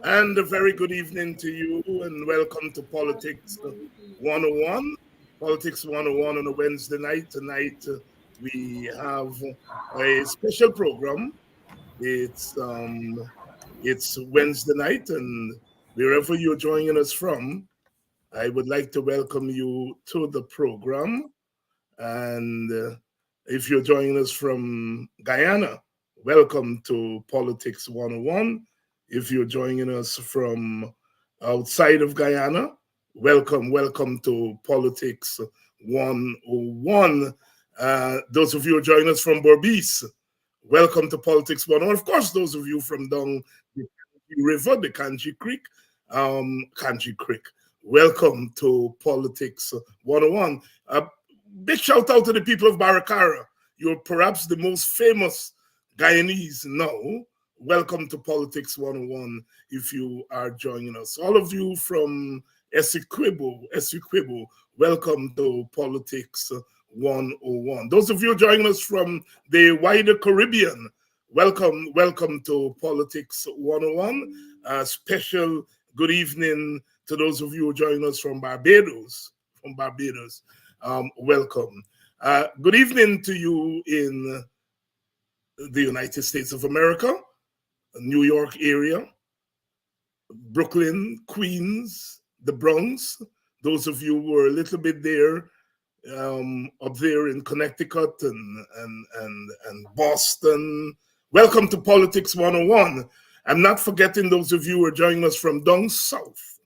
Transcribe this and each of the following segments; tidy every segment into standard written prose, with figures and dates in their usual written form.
And a very good evening to you, and welcome to Politics 101. Politics 101 on a Wednesday night. Tonight, we have a special program. It's um, it's Wednesday night, and wherever you're joining us from, I would like to welcome you to the program. And if you're joining us from Guyana, welcome to Politics 101. If you're joining us from outside of Guyana, welcome to Politics 101. Those of you who are joining us from Berbice, welcome to Politics 101. Of course, those of you from down the river, the Kanji Creek, welcome to Politics 101. Big shout out to the people of Baracara. You're perhaps the most famous Guyanese now. Welcome to Politics 101 if you are joining us. All of you from Essequibo, welcome to Politics 101. Those of you joining us from the wider Caribbean, welcome to Politics 101. A special good evening to those of you joining us from Barbados. Welcome. Good evening to you in the United States of America, New York area, Brooklyn, Queens, the Bronx. Those of you who are a little bit there, up there in Connecticut and Boston. Welcome to Politics 101. I'm not forgetting those of you who are joining us from down south,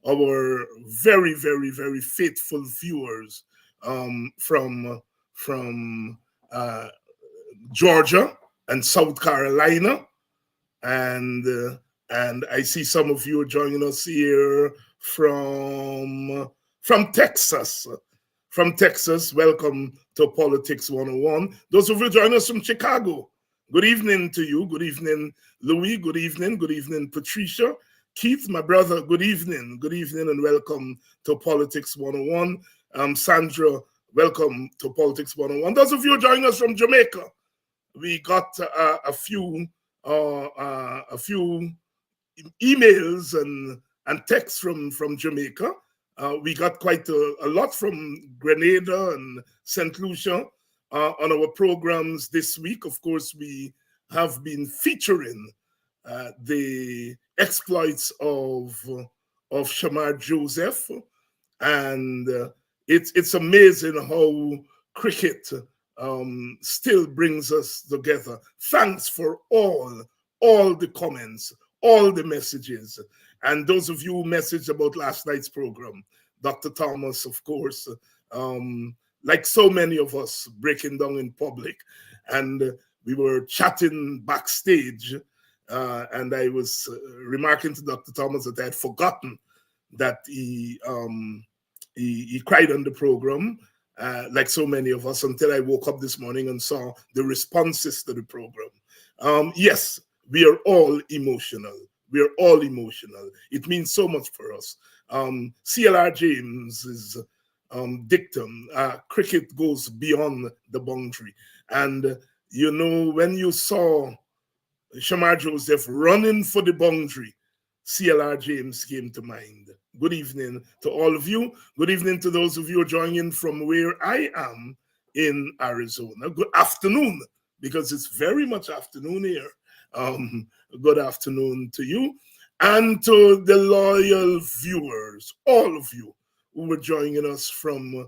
our very, very, very faithful viewers from Georgia and South Carolina, and I see some of you joining us here from Texas. From Texas, welcome to Politics 101. Those of you joining us from Chicago, good evening to you. Good evening, Louis. Good evening, Patricia. Keith, my brother, good evening, and welcome to Politics 101. Sandra, welcome to Politics 101. Those of you joining us from Jamaica, we got a few emails and texts from Jamaica. We got quite a lot from Grenada and St. Lucia on our programs this week. Of course, we have been featuring the exploits of Shamar Joseph, and it's amazing how cricket still brings us together. Thanks for all the comments, all the messages, and those of you who messaged about last night's program. Dr. Thomas, of course, like so many of us, breaking down in public, and we were chatting backstage. And I was remarking to Dr. Thomas that I had forgotten that he cried on the program, like so many of us, until I woke up this morning and saw the responses to the program. Yes, we are all emotional. It means so much for us. CLR James's dictum, cricket goes beyond the boundary. And, you know, when you saw Shamar Joseph running for the boundary, CLR James came to mind. Good evening to all of you. Good evening to those of you joining from where I am in Arizona. Good afternoon, because it's very much afternoon here. Good afternoon to you and to the loyal viewers, all of you who were joining us from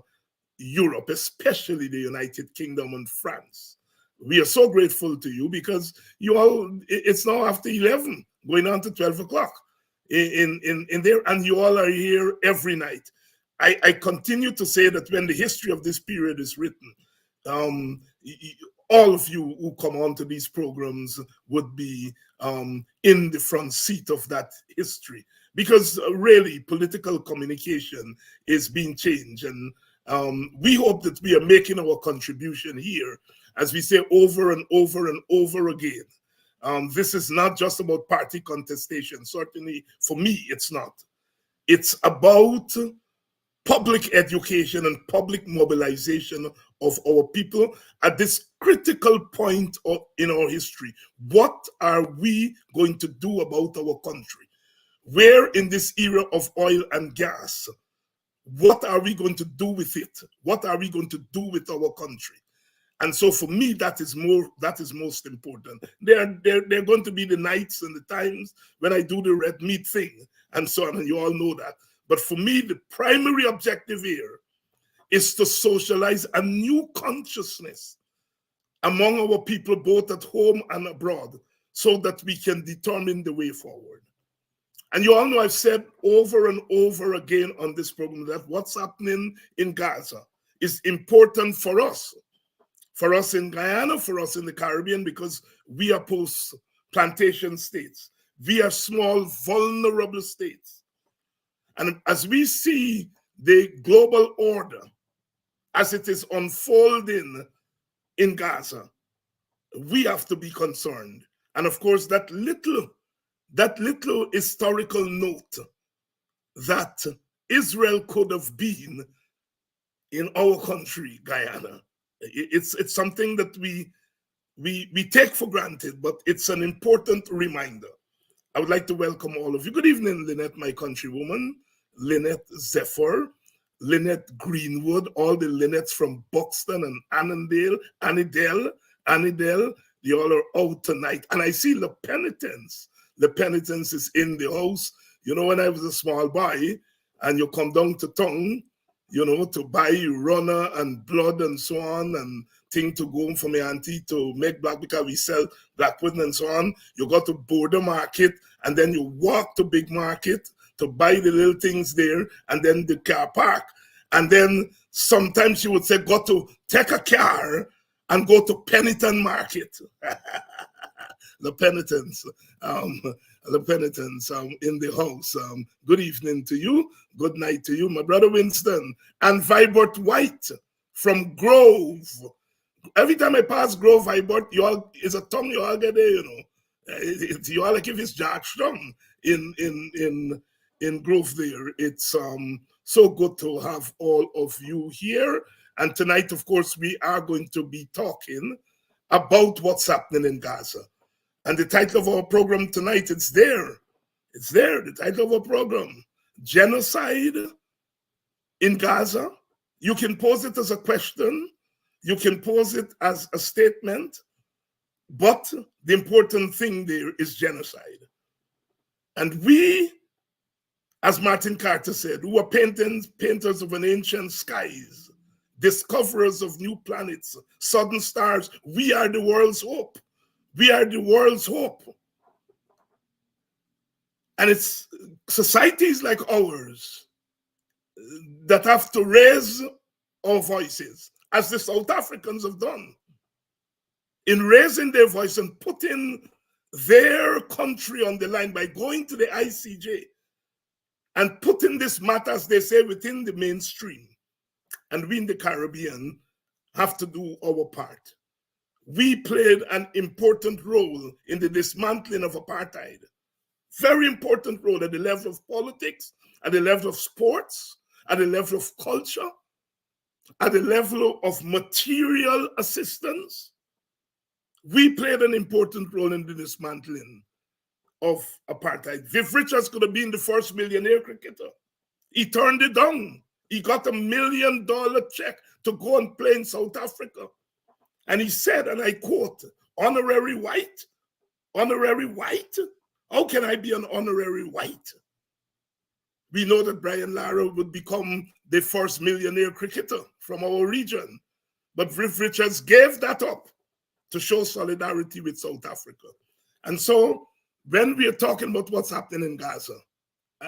Europe, especially the United Kingdom and France. We are so grateful to you because you all, it's now after 11, going on to 12 o'clock in there, and you all are here every night. I continue to say that when the history of this period is written, all of you who come on to these programs would be in the front seat of that history, because really political communication is being changed, and we hope that we are making our contribution here, as we say over and over and over again. This is not just about party contestation. Certainly for me, it's not. It's about public education and public mobilization of our people at this critical point in our history. What are we going to do about our country? Where in this era of oil and gas, what are we going to do with it? What are we going to do with our country? And so for me, that is most important. There are going to be the nights and the times when I do the red meat thing and so on, and you all know that. But for me, the primary objective here is to socialize a new consciousness among our people, both at home and abroad, so that we can determine the way forward. And you all know I've said over and over again on this program that what's happening in Gaza is important for us in Guyana, for us in the Caribbean, because we are post-plantation states. We are small, vulnerable states. And as we see the global order as it is unfolding in Gaza, we have to be concerned. And of course, that little historical note that Israel could have been in our country, Guyana, it's something that we take for granted, but it's an important reminder. I would like to welcome all of you. Good evening, Lynette, my countrywoman, Lynette Zephyr, Lynette Greenwood, all the Lynnettes from Buxton and Annandale, you all are out tonight. And I see Le Penitence. Le Penitence is in the house. You know, when I was a small boy, and you come down to town, you know, to buy runner and blood and so on, and thing to go home for my auntie to make black, because we sell black pudding and so on. You go to Border Market, and then you walk to Big Market to buy the little things there, and then the car park. And then sometimes you would say, go to take a car and go to Penitent Market. The Penitence, in the house. Good evening to you. Good night to you, my brother Winston. And Vibert White from Grove. Every time I pass Grove, Vibert, you all is a tongue you all get there, you know. You all like if it's Jack Strong in Grove there. It's so good to have all of you here. And tonight, of course, we are going to be talking about what's happening in Gaza. And the title of our program tonight, it's there. It's there, the title of our program. Genocide in Gaza. You can pose it as a question. You can pose it as a statement. But the important thing there is genocide. And we, as Martin Carter said, who are painters of an ancient skies, discoverers of new planets, sudden stars, we are the world's hope. We are the world's hope. And it's societies like ours that have to raise our voices, as the South Africans have done, in raising their voice and putting their country on the line by going to the ICJ and putting this matter, as they say, within the mainstream. And we in the Caribbean have to do our part. We played an important role in the dismantling of apartheid. Very important role at the level of politics, at the level of sports, at the level of culture, at the level of material assistance. We played an important role in the dismantling of apartheid. Viv Richards could have been the first millionaire cricketer. He turned it down. He got $1 million check to go and play in South Africa. And he said, and I quote, honorary white? Honorary white? How can I be an honorary white? We know that Brian Lara would become the first millionaire cricketer from our region. But Viv Richards gave that up to show solidarity with South Africa. And so when we are talking about what's happening in Gaza,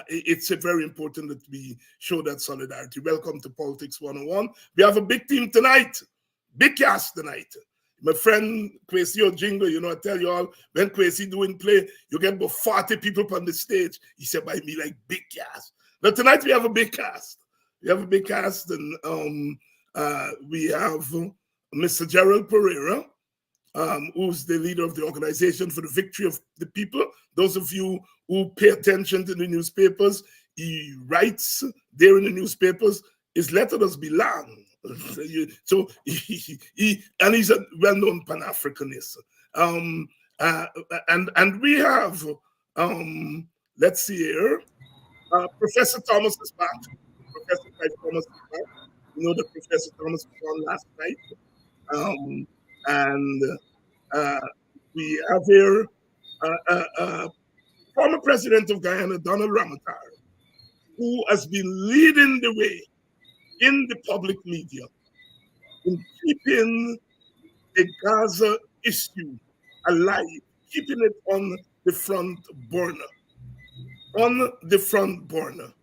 it's very important that we show that solidarity. Welcome to Politics 101. We have a big team tonight. Big cast tonight. My friend Kwesi Ojingo, you know, I tell you all, when Kwesi doing play, you get about 40 people on the stage. He said by me like big cast. But tonight we have a big cast. We have a big cast, and we have Mr. Gerald Pereira, who's the leader of the Organization for the Victory of the People. Those of you who pay attention to the newspapers, he writes there in the newspapers, his letter does belong. So and he's a well-known Pan-Africanist. And we have let's see here, Professor Thomas is back. Professor Clive Thomas is back. You know that Professor Thomas was on last night. And we have here former President of Guyana, Donald Ramotar, who has been leading the way in the public media in keeping the Gaza issue alive, keeping it on the front burner. On the front burner.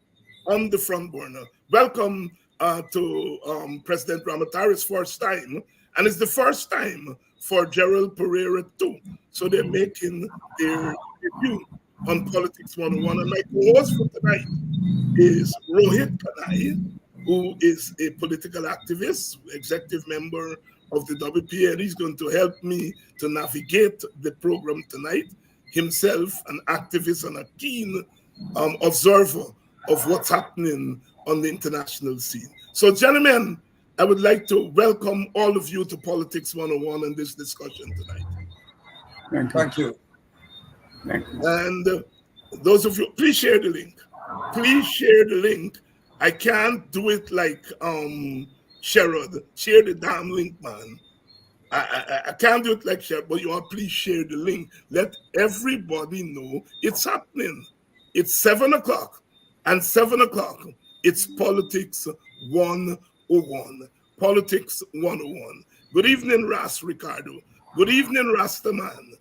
On the front burner. Welcome to President Ramotar's first time, and it's the first time for Gerald Pereira too. So they're making their debut on Politics 101. And my co-host for tonight is Rohit Kanhai, who is a political activist, executive member of the WPA, and he's going to help me to navigate the program tonight. Himself, an activist and a keen observer of what's happening on the international scene. So, gentlemen, I would like to welcome all of you to Politics 101 and this discussion tonight. Thank you. And those of you, please share the link. Please share the link. I can't do it like Gerald. Share the damn link, man. I can't do it like Gerald, but you all please share the link. Let everybody know it's happening. It's 7 o'clock. And 7 o'clock, it's Politics 101. Politics 101. Good evening, Ras Ricardo. Good evening, Rastaman.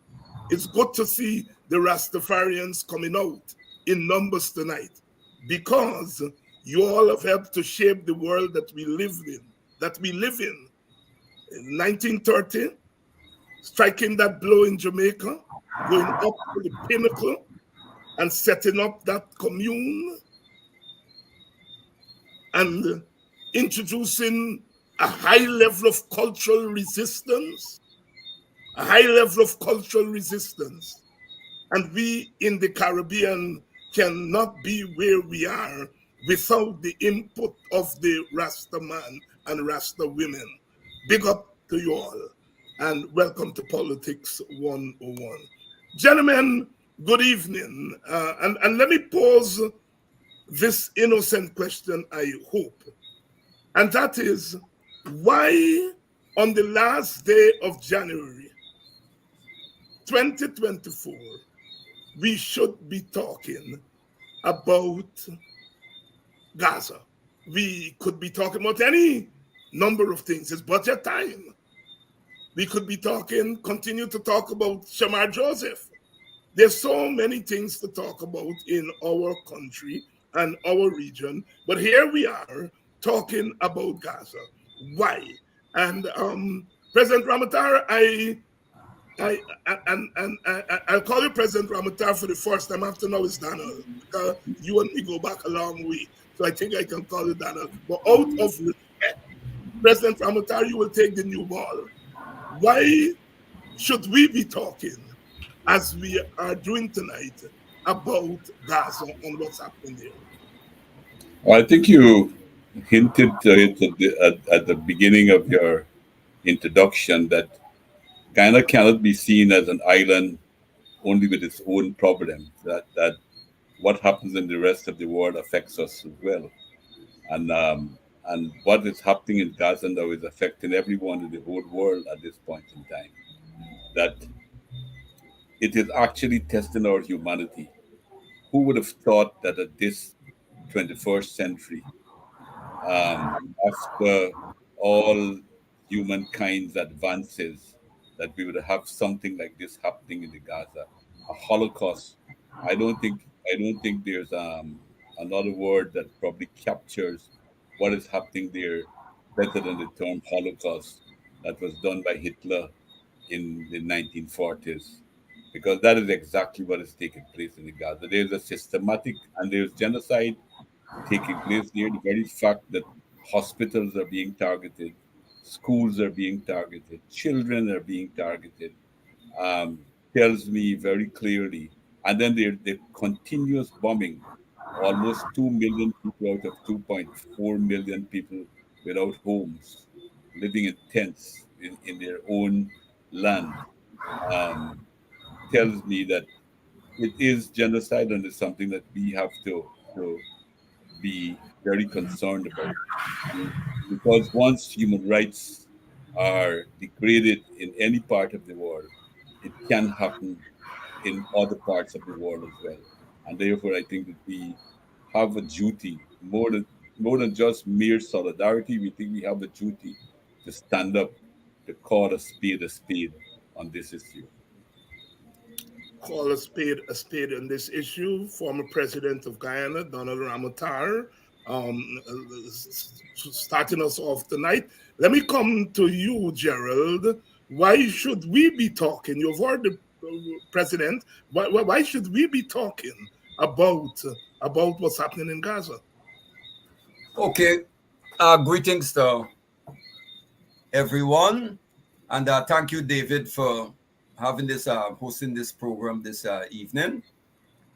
It's good to see the Rastafarians coming out in numbers tonight, because you all have helped to shape the world that we live in. In 1930, striking that blow in Jamaica, going up to the pinnacle and setting up that commune and introducing a high level of cultural resistance, And we in the Caribbean cannot be where we are without the input of the Rasta man and Rasta women. Big up to you all, and welcome to Politics 101. Gentlemen, good evening. And let me pose this innocent question, I hope. And that is, why on the last day of January 2024, we should be talking about Gaza? We could be talking about any number of things. It's budget time. We could be continue to talk about Shamar Joseph. There's so many things to talk about in our country and our region, but here we are talking about Gaza. Why? And President Ramotar, I'll call you President Ramotar for the first time. After now it's Donald, because you and me go back a long way. So I think I can call you Donald. But out of respect, President Ramotar, you will take the new ball. Why should we be talking, as we are doing tonight, about Gaza and what's happening there? Well, I think you hinted to it at the beginning of your introduction that Guyana cannot be seen as an island only with its own problems, that what happens in the rest of the world affects us as well. And what is happening in Gaza now is affecting everyone in the whole world at this point in time. That it is actually testing our humanity. Who would have thought that at this 21st century, after all humankind's advances, that we would have something like this happening in the Gaza, a Holocaust? I don't think there's another word that probably captures what is happening there better than the term Holocaust that was done by Hitler in the 1940s, because that is exactly what is taking place in the Gaza. There's a systematic and there's genocide taking place there. The very fact that hospitals are being targeted, schools are being targeted, children are being targeted, tells me very clearly. And then the continuous bombing, almost 2 million people out of 2.4 million people without homes, living in tents in their own land, um, tells me that it is genocide and it's something that we have to be very concerned about. Because once human rights are degraded in any part of the world, it can happen in other parts of the world as well. And therefore, I think that we have a duty more than just mere solidarity. We think we have a duty to stand up, to call a spade on this issue. Call a spade on this issue. Former President of Guyana, Donald Ramotar, starting us off tonight. Let me come to you, Gerald. Why should we be talking? You've heard the president. Why should we be talking about what's happening in Gaza? Okay. Greetings to everyone, and thank you, David, for having this hosting this program this evening.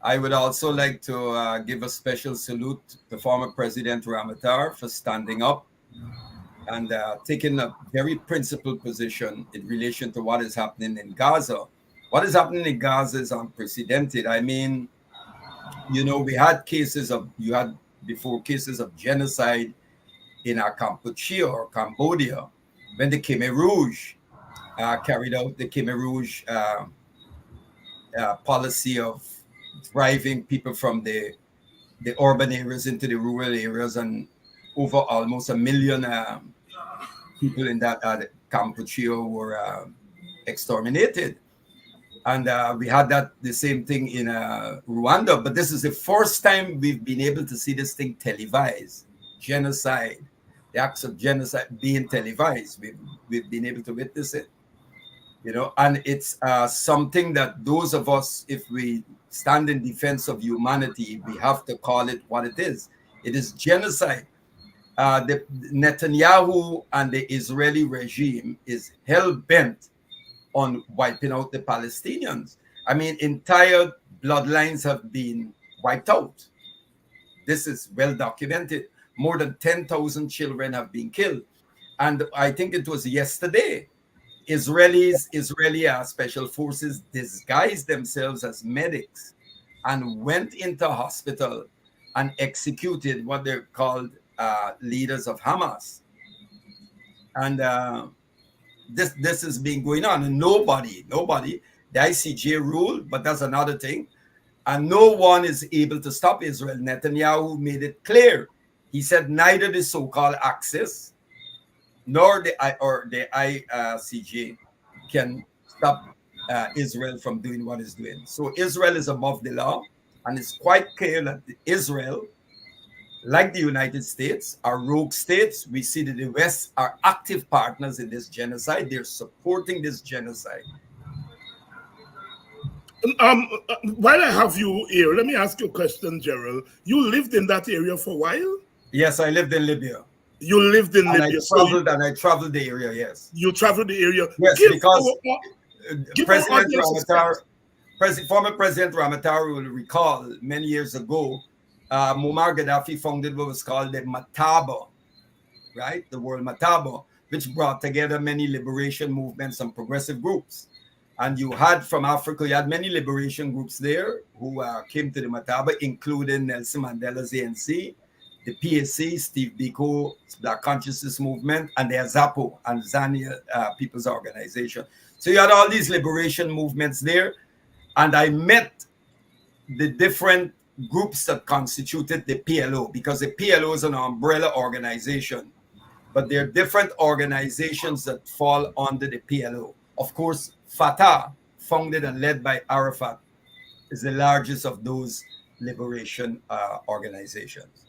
I would also like to give a special salute to former President Ramotar for standing up and taking a very principled position in relation to what is happening in Gaza. What is happening in Gaza is unprecedented. I mean, we had before cases of genocide in Kampuchea or Cambodia when the Khmer Rouge carried out the Khmer Rouge policy of driving people from the urban areas into the rural areas, and over almost 1 million people in that Kampuchea were exterminated. And we had the same thing in Rwanda, but this is the first time we've been able to see this thing televised. Genocide, the acts of genocide being televised. We've been able to witness it, and it's something that those of us, if we stand in defense of humanity, we have to call it what it is. It is genocide. The Netanyahu and the Israeli regime is hell-bent on wiping out the Palestinians. I mean, entire bloodlines have been wiped out. This is well documented. More than 10,000 children have been killed. And I think it was yesterday, Israeli special forces disguised themselves as medics and went into hospital and executed what they're called leaders of Hamas. And this has been going on, and nobody, the ICJ ruled, but that's another thing. And no one is able to stop Israel. Netanyahu made it clear. He said neither the so-called Axis nor the ICJ can stop Israel from doing what it's doing. So Israel is above the law, and it's quite clear that Israel, like the United States, are rogue states. We see that the West are active partners in this genocide. They're supporting this genocide. While I have you here, let me ask you a question, Gerald. You lived in that area for a while? Yes, I lived in Libya. You lived in Libya. I traveled the area, yes. You traveled the area? Yes, because former President Ramotar will recall many years ago, Muammar Gaddafi founded what was called the Mataba, right? The word Mataba, which brought together many liberation movements and progressive groups. And you had from Africa, you had many liberation groups there who came to the Mataba, including Nelson Mandela's ANC, the PSC, Steve Biko, Black Consciousness Movement, and the Azapo and Zania People's Organization. So you had all these liberation movements there. And I met the different groups that constituted the PLO, because the PLO is an umbrella organization, but there are different organizations that fall under the PLO. Of course, Fatah, founded and led by Arafat, is the largest of those liberation organizations.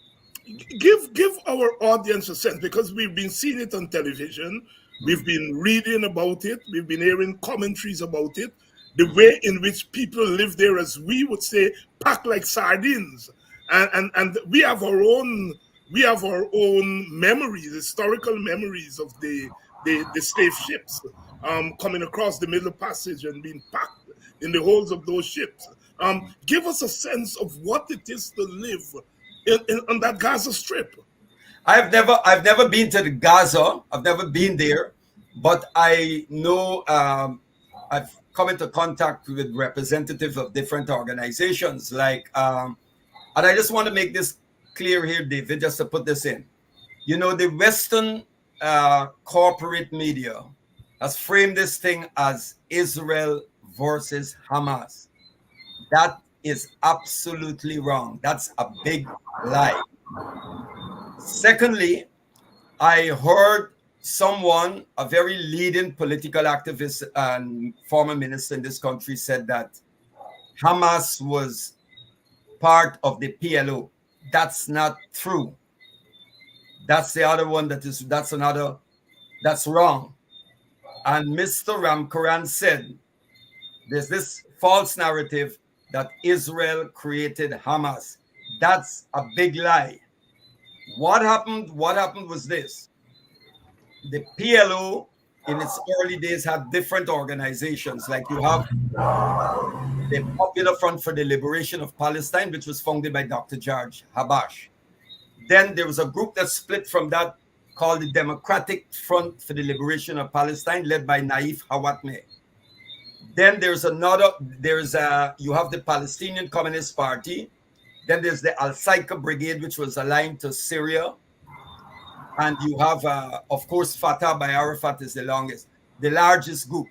Give our audience a sense, because we've been seeing it on television, we've been reading about it, we've been hearing commentaries about it, the way in which people live there, as we would say, packed like sardines, and we have our own memories, historical memories of the slave ships coming across the Middle Passage and being packed in the holds of those ships. Give us a sense of what it is to live on that Gaza Strip. I've never been to the Gaza. I've never been there, but I know I've come into contact with representatives of different organizations. Like, and I just want to make this clear here, David, just to put this in. You know, the Western corporate media has framed this thing as Israel versus Hamas. That is absolutely wrong. That's a big lie. Secondly, I heard someone, a very leading political activist and former minister in this country, said that Hamas was part of the PLO. That's not true. That's the other one that's wrong. And Mr. Ramkaran said there's this false narrative that Israel created Hamas. That's a big lie. What happened was this. The PLO in its early days had different organizations. Like you have the Popular Front for the Liberation of Palestine, which was founded by Dr. George Habash. Then there was a group that split from that called the Democratic Front for the Liberation of Palestine, led by Naif Hawatmeh. Then you have the Palestinian Communist Party. Then there's the Al-Saika Brigade, which was aligned to Syria. And you have, of course, Fatah by Arafat is the largest group.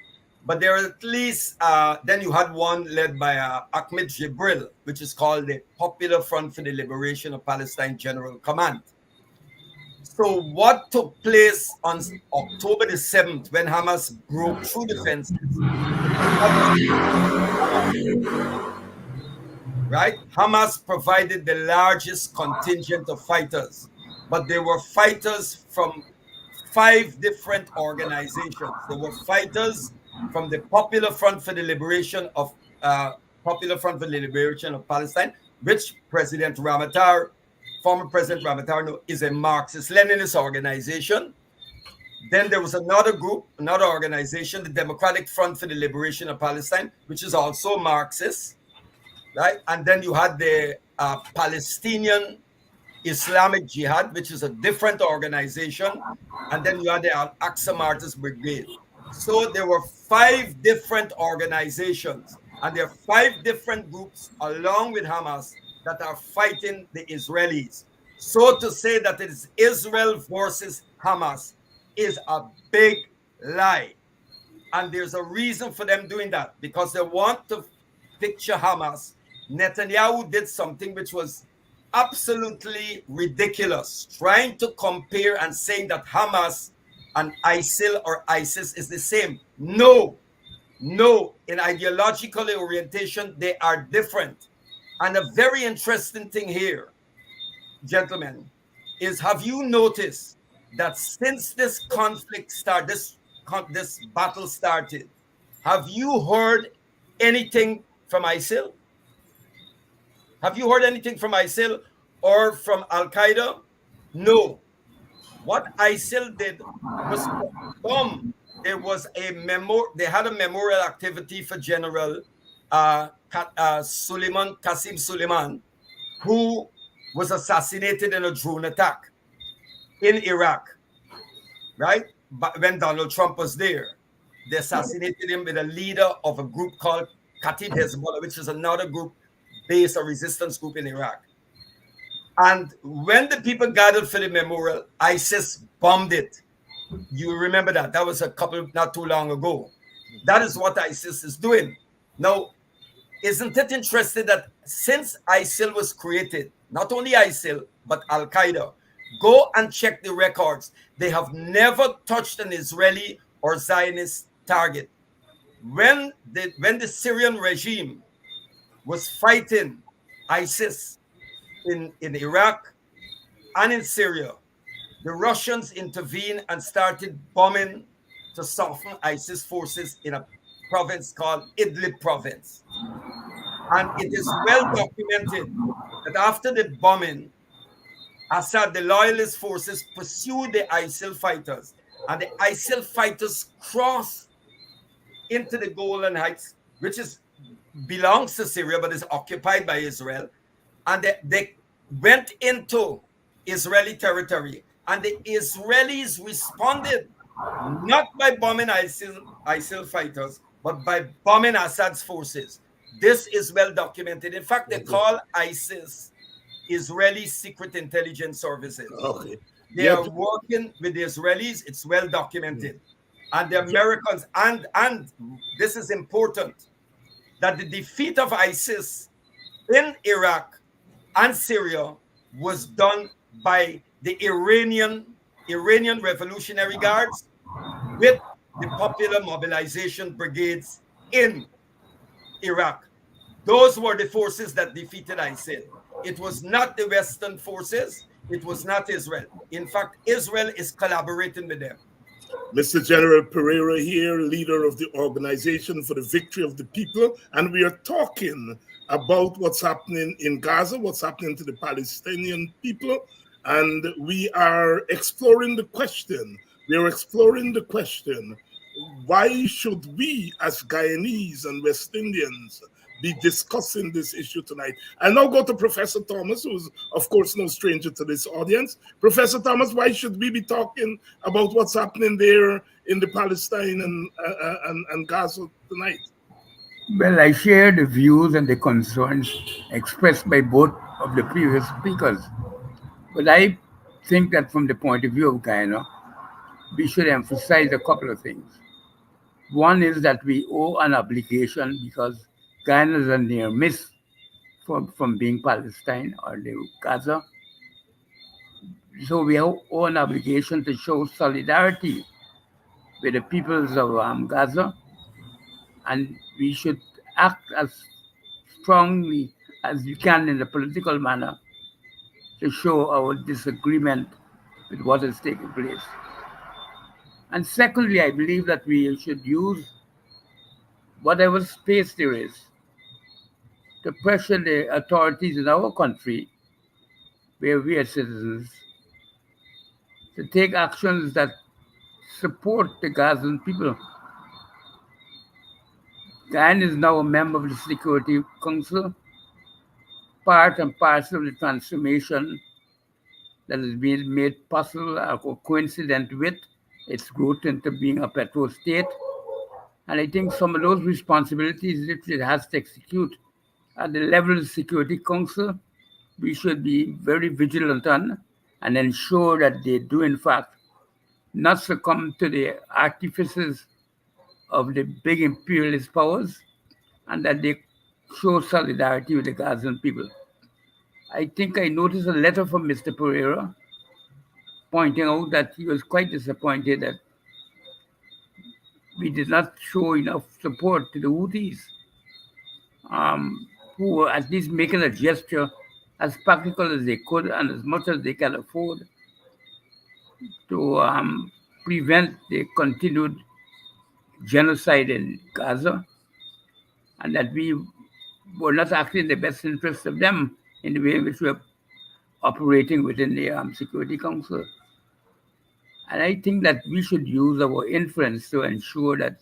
But there are at least, then you had one led by Ahmed Jibril, which is called the Popular Front for the Liberation of Palestine General Command. So what took place on October the 7th when Hamas broke through the fences? Right? Hamas provided the largest contingent of fighters, but there were fighters from 5 different organizations. There were fighters from the Popular Front for the Liberation of Palestine, which President Ramotar, former President Ramotar, is a Marxist-Leninist organization. Then there was another organization, the Democratic Front for the Liberation of Palestine, which is also Marxist, right? And then you had the Palestinian Islamic Jihad, which is a different organization. And then you had the Al-Aqsa Martyrs Brigade. So there were 5 different organizations, and there are 5 different groups along with Hamas that are fighting the Israelis. So to say that it is Israel versus Hamas is a big lie. And there's a reason for them doing that, because they want to picture Hamas. Netanyahu did something which was absolutely ridiculous, trying to compare and saying that Hamas and ISIL or ISIS is the same. No, in ideological orientation, they are different. And a very interesting thing here, gentlemen, is have you noticed that since this conflict started, this battle started, have you heard anything from ISIL? Have you heard anything from ISIL or from Al-Qaeda? No. What ISIL did was bomb. There was they had a memorial activity for General Qasim Suleiman, who was assassinated in a drone attack in Iraq, right? But when Donald Trump was there, they assassinated him with a leader of a group called Katib Hezbollah, which is another group based, a resistance group in Iraq. And when the people gathered for the memorial, ISIS bombed it. You remember that? That was not too long ago. That is what ISIS is doing. Now, isn't it interesting that since ISIL was created, not only ISIL, but Al-Qaeda, go and check the records. They have never touched an Israeli or Zionist target. When the Syrian regime was fighting ISIS in Iraq and in Syria, the Russians intervened and started bombing to soften ISIS forces in a province called Idlib province. And it is well documented that after the bombing, Assad, the loyalist forces, pursued the ISIL fighters, and the ISIL fighters crossed into the Golan Heights, which belongs to Syria but is occupied by Israel, and they went into Israeli territory. And the Israelis responded not by bombing ISIL fighters, but by bombing Assad's forces. This is well documented. In fact, they call ISIS Israeli Secret Intelligence Services. Okay. They are working with the Israelis. It's well documented. And the Americans, and this is important, that the defeat of ISIS in Iraq and Syria was done by the Iranian Revolutionary Guards with the Popular Mobilization Brigades in Iraq. Those were the forces that defeated ISIL. It was not the Western forces. It was not Israel. In fact, Israel is collaborating with them. Mr. General Pereira here, leader of the Organization for the Victory of the People, and we are talking about what's happening in Gaza, what's happening to the Palestinian people, and we are exploring the question. Why should we as Guyanese and West Indians be discussing this issue tonight? I'll now go to Professor Thomas, who's of course no stranger to this audience. Professor Thomas, why should we be talking about what's happening there in the Palestine and Gaza tonight? Well, I share the views and the concerns expressed by both of the previous speakers. But I think that from the point of view of Guyana, we should emphasize a couple of things. One is that we owe an obligation because Guyana is a near miss from being Palestine or Gaza. So we owe an obligation to show solidarity with the peoples of Gaza, and we should act as strongly as we can in the political manner to show our disagreement with what is taking place. And secondly, I believe that we should use whatever space there is to pressure the authorities in our country, where we are citizens, to take actions that support the Gazan people. Guyana is now a member of the Security Council, part and parcel of the transformation that has been made possible or coincident with its growth into being a petro state. And I think some of those responsibilities that it has to execute at the level of the Security Council, we should be very vigilant on and ensure that they do, in fact, not succumb to the artifices of the big imperialist powers, and that they show solidarity with the Gazan people. I think I noticed a letter from Mr. Pereira pointing out that he was quite disappointed that we did not show enough support to the Houthis, who were at least making a gesture as practical as they could and as much as they can afford to prevent the continued genocide in Gaza, and that we were not acting in the best interest of them in the way in which we are operating within the Security Council. And I think that we should use our influence to ensure that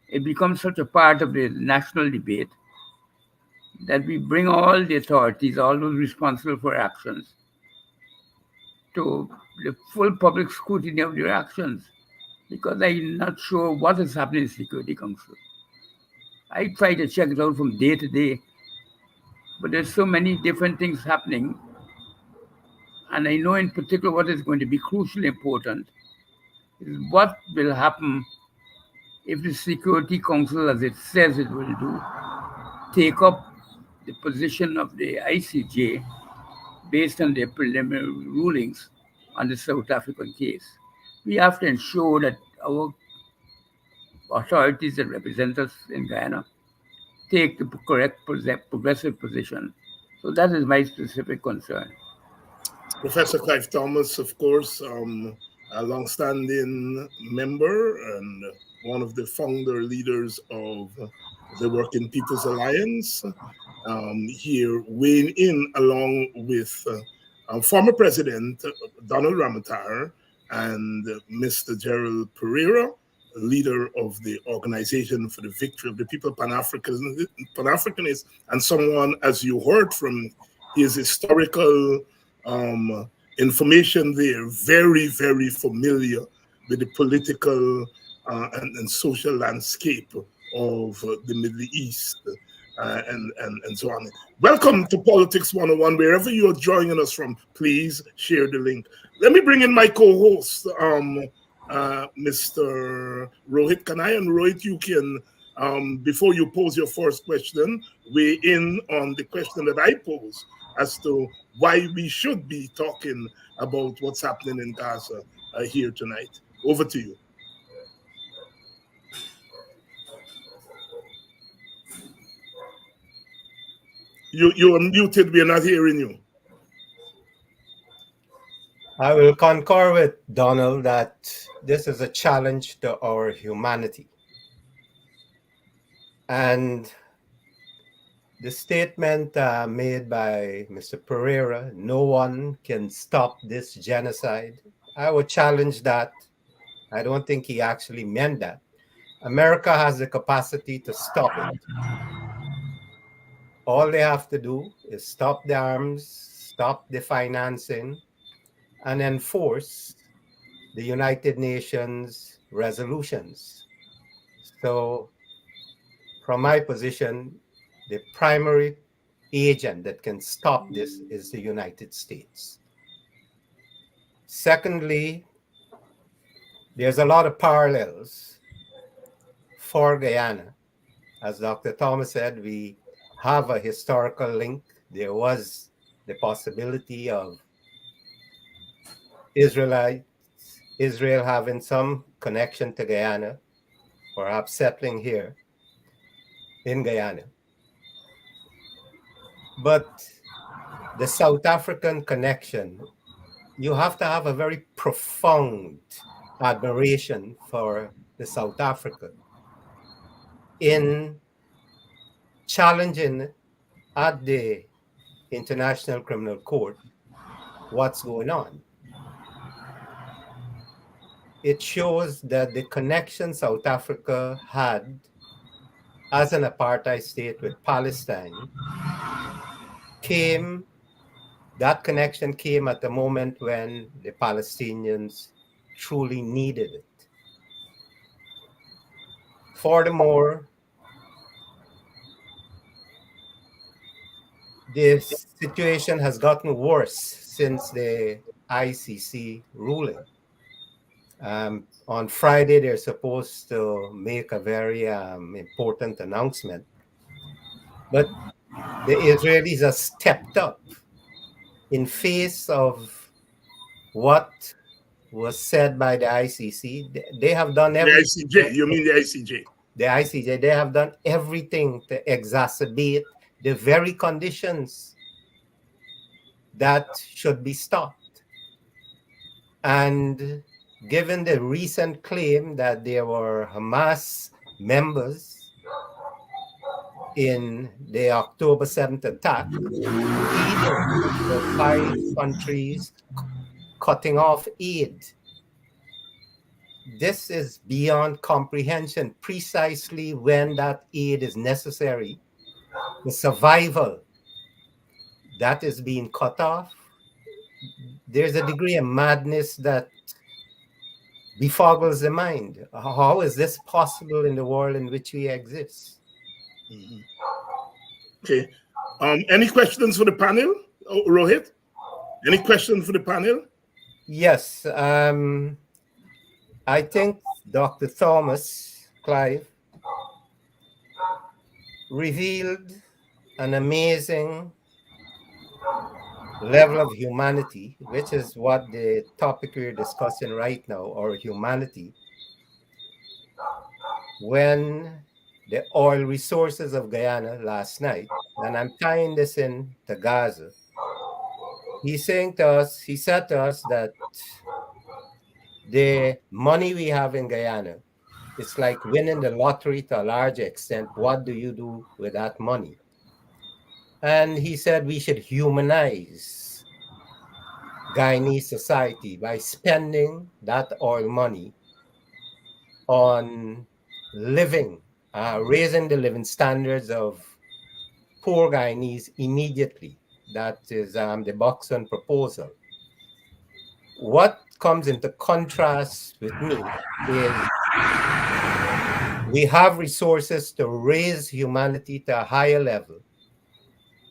it becomes such a part of the national debate that we bring all the authorities, all those responsible for actions, to the full public scrutiny of their actions, because I'm not sure what is happening in the Security Council. I try to check it out from day to day, but there's so many different things happening. And I know in particular what is going to be crucially important is what will happen if the Security Council, as it says it will do, take up the position of the ICJ based on their preliminary rulings on the South African case. We have to ensure that our authorities that represent us in Guyana take the correct progressive position. So that is my specific concern. Professor Clive Thomas, of course, a long-standing member and one of the founder leaders of the Working People's Alliance, here weighing in along with former President Donald Ramotar and Mr. Gerald Pereira, leader of the Organization for the Victory of the People, Pan-Africanist, and someone, as you heard from his historical information there very, very familiar with the political and social landscape of the Middle East and so on. Welcome to Politics 101. Wherever you are joining us from, please share the link. Let me bring in my co-host, Mr. Rohit Kanhai. And Rohit, you can, before you pose your first question, weigh in on the question that I pose as to why we should be talking about what's happening in Gaza here tonight. Over to you. You are muted. We are not hearing you. I will concur with Donald that this is a challenge to our humanity. And the statement made by Mr. Pereira, no one can stop this genocide, I would challenge that. I don't think he actually meant that. America has the capacity to stop it. All they have to do is stop the arms, stop the financing, and enforce the United Nations resolutions. So from my position, the primary agent that can stop this is the United States. Secondly, there's a lot of parallels for Guyana. As Dr. Thomas said, we have a historical link. There was the possibility of Israel having some connection to Guyana, perhaps settling here in Guyana. But the South African connection, you have to have a very profound admiration for the South African in challenging at the International Criminal Court what's going on. It shows that the connection South Africa had as an apartheid state with Palestine that connection came at the moment when the Palestinians truly needed it. Furthermore, this situation has gotten worse since the ICC ruling. On Friday, they're supposed to make a very important announcement. But the Israelis have stepped up in face of what was said by the ICC. They have done everything. The ICJ, you mean the ICJ? The ICJ, they have done everything to exacerbate the very conditions that should be stopped. And given the recent claim that there were Hamas members in the October 7th attack, even the 5 countries cutting off aid, this is beyond comprehension. Precisely when that aid is necessary, the survival that is being cut off, there's a degree of madness that befoggles the mind. How is this possible in the world in which we exist? Mm-hmm. Okay. Any questions for the panel, Rohit? Any questions for the panel? Yes. I think Dr. Thomas, Clive, revealed an amazing level of humanity, which is what the topic we're discussing right now, or humanity, when the oil resources of Guyana last night, and I'm tying this in to Gaza, he said to us that the money we have in Guyana, it's like winning the lottery to a large extent. What do you do with that money? And he said we should humanize Guyanese society by spending that oil money on living, raising the living standards of poor Guyanese immediately. That is the Buxton proposal. what comes into contrast with me is we have resources to raise humanity to a higher level.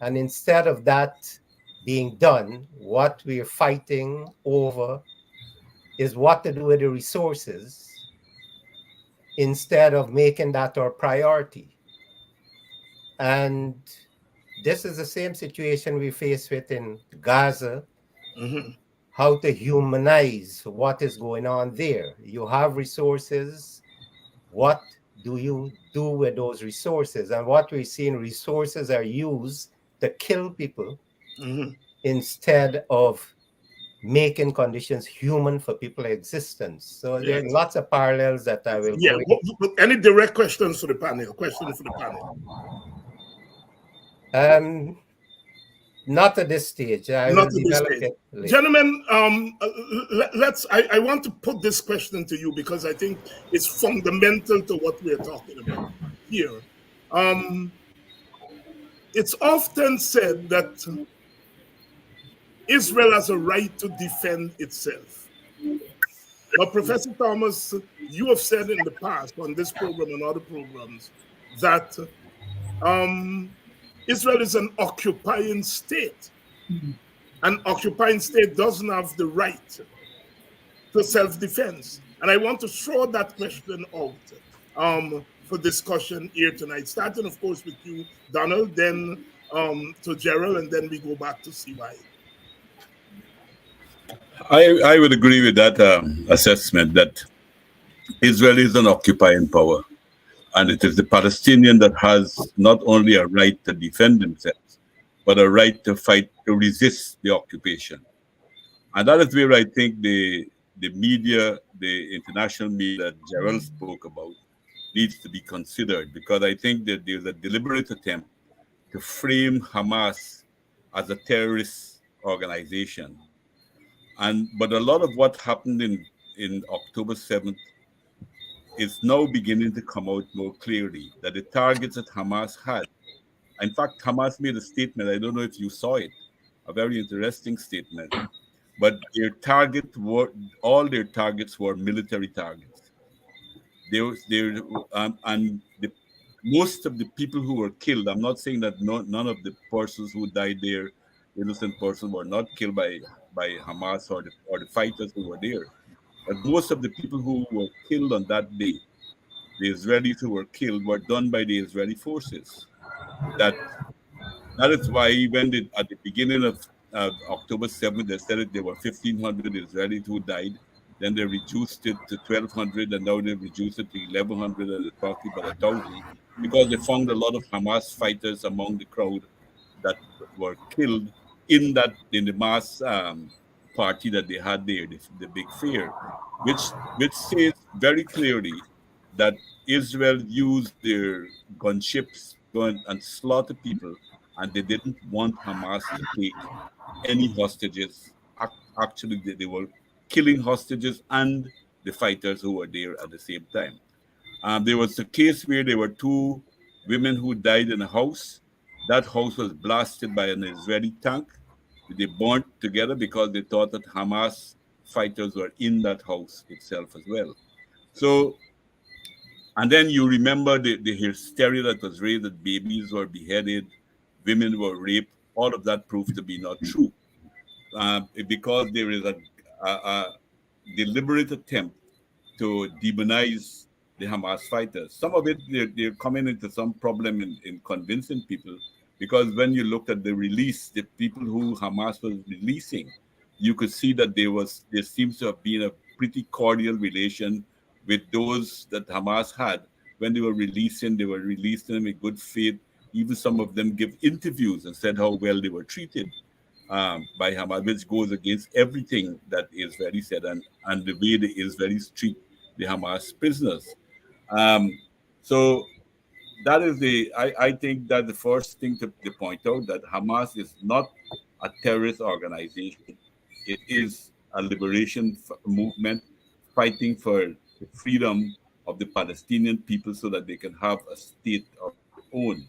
And instead of that being done, what we're fighting over is what to do with the resources instead of making that our priority. And this is the same situation we face with in Gaza, how to humanize what is going on there. You have resources. What do you do with those resources? And what we're seeing, resources are used to kill people instead of making conditions human for people existence. So there are lots of parallels that I will go into. Any direct questions for the panel? Questions for the panel? Not at this stage. I will develop it later. Gentlemen, I want to put this question to you because I think it's fundamental to what we're talking about here. It's often said that Israel has a right to defend itself. But Professor Thomas, you have said in the past on this program and other programs that Israel is an occupying state. An occupying state doesn't have the right to self-defense. And I want to throw that question out for discussion here tonight, starting, of course, with you, Donald, then to Gerald, and then we go back to CY. I would agree with that assessment that Israel is an occupying power. And it is the Palestinian that has not only a right to defend themselves, but a right to fight, to resist the occupation. And that is where I think the media, the international media that Gerald spoke about, needs to be considered, because I think that there's a deliberate attempt to frame Hamas as a terrorist organization. But a lot of what happened in October 7th is now beginning to come out more clearly, that the targets that Hamas had, in fact, Hamas made a statement, I don't know if you saw it, a very interesting statement, but all their targets were military targets. Most of the people who were killed, I'm not saying that none of the persons who died there, innocent persons, were not killed by Hamas or the fighters who were there. But most of the people who were killed on that day, the Israelis who were killed, were done by the Israeli forces. That is why even at the beginning of October 7th, they said that there were 1,500 Israelis who died. Then they reduced it to 1,200, and now they reduced it to 1,100, and it's probably about 1,000, because they found a lot of Hamas fighters among the crowd that were killed in the mass party that they had there, the big fair, which says very clearly that Israel used their gunships to go and slaughter people, and they didn't want Hamas to take any hostages. Actually, they were killing hostages and the fighters who were there at the same time. There was a case where there were two women who died in a house. That house was blasted by an Israeli tank. They burnt together because they thought that Hamas fighters were in that house itself as well. So, and then you remember the hysteria that was raised, that babies were beheaded, women were raped. All of that proved to be not true, because there is a deliberate attempt to demonize the Hamas fighters. Some of it, they're coming into some problem in convincing people, because when you looked at the release, the people who Hamas was releasing, you could see that there seems to have been a pretty cordial relation with those that Hamas had. When they were releasing them in good faith. Even some of them give interviews and said how well they were treated by Hamas, which goes against everything that Israeli said and the way the Israelis treat the Hamas prisoners. So that is I think that the first thing to point out, that Hamas is not a terrorist organization. It is a liberation movement fighting for the freedom of the Palestinian people so that they can have a state of their own.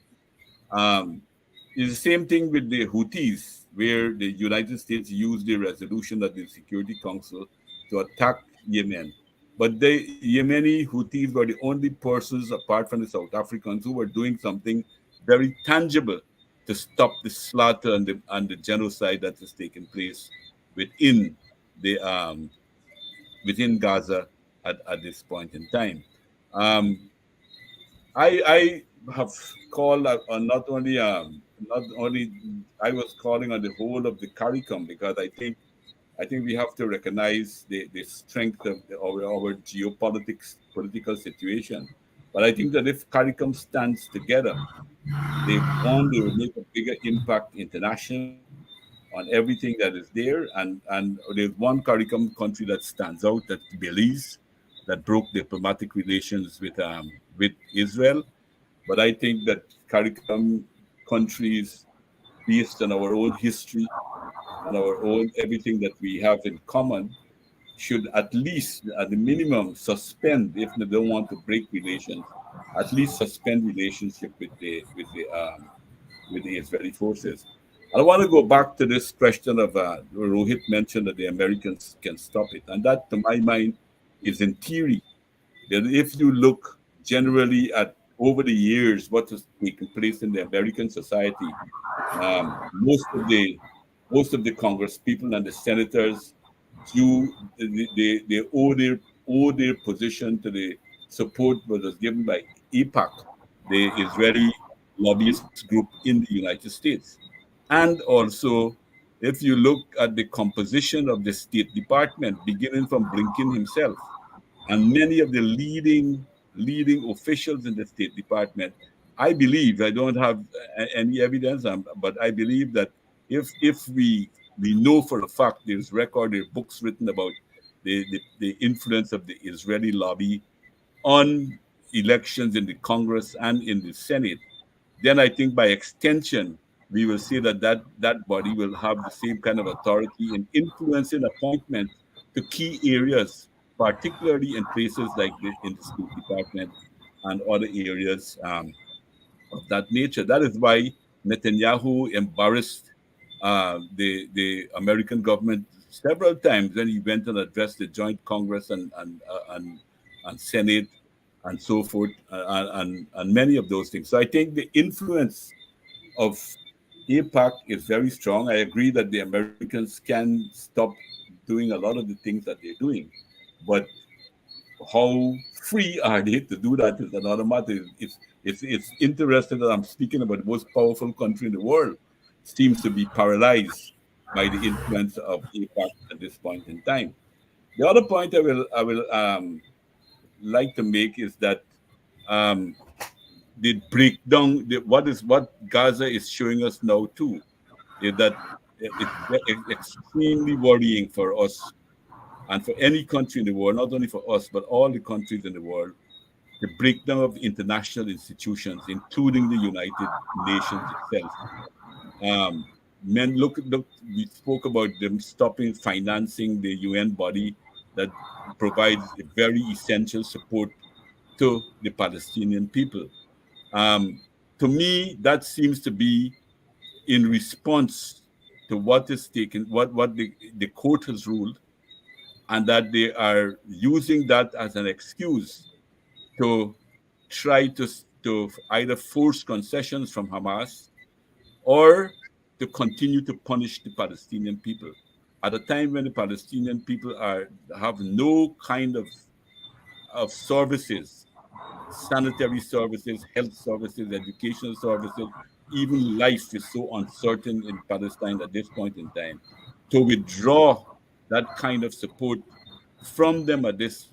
It's the same thing with the Houthis, where the United States used the resolution of the Security Council to attack Yemen. But the Yemeni Houthis were the only persons, apart from the South Africans, who were doing something very tangible to stop the slaughter and the genocide that is taking place within the within Gaza at this point in time. Um, I have called on not only I was calling on the whole of the CARICOM, because I think we have to recognize the strength of our geopolitics political situation. But I think that if CARICOM stands together, they will make a bigger impact internationally on everything that is there. And there's one CARICOM country that stands out, that's Belize, that broke diplomatic relations with Israel. But I think that CARICOM countries, based on our own history and our own everything that we have in common, should at least, at the minimum, suspend, if they don't want to break relations, at least suspend relationship with the Israeli forces. I want to go back to this question of Rohit mentioned that the Americans can stop it, and that, to my mind, is in theory. That if you look generally at over the years what has taken place in the American society, um, most of the most of the Congress people and the senators do they owe their position to the support that was given by AIPAC, the Israeli lobbyist group in the United States. And also, if you look at the composition of the State Department, beginning from Blinken himself, and many of the leading officials in the State Department, I believe, I don't have any evidence, but I believe that if we know for a fact there's record, there are books written about the influence of the Israeli lobby on elections in the Congress and in the Senate, then I think by extension, we will see that that body will have the same kind of authority in influencing appointments to key areas, particularly in places like in the State Department and other areas of that nature. That is why Netanyahu embarrassed the American government several times when he went and addressed the joint Congress and Senate and so forth, and many of those things. So I think the influence of APAC is very strong. I agree that the Americans can stop doing a lot of the things that they're doing, but how free are they to do that is another matter. It's interesting that I'm speaking about the most powerful country in the world seems to be paralyzed by the influence of APAC at this point in time. The other point I will like to make is that um, the breakdown, what Gaza is showing us now too, is that it's extremely worrying for us and for any country in the world, not only for us but all the countries in the world, the breakdown of international institutions, including the United Nations itself. Um, look, we spoke about them stopping financing the UN body that provides a very essential support to the Palestinian people. Um, to me, that seems to be in response to what is taken, what the court has ruled, and that they are using that as an excuse to try to either force concessions from Hamas or to continue to punish the Palestinian people at a time when the Palestinian people have no kind of services, sanitary services, health services, educational services. Even life is so uncertain in Palestine at this point in time. To withdraw that kind of support from them at this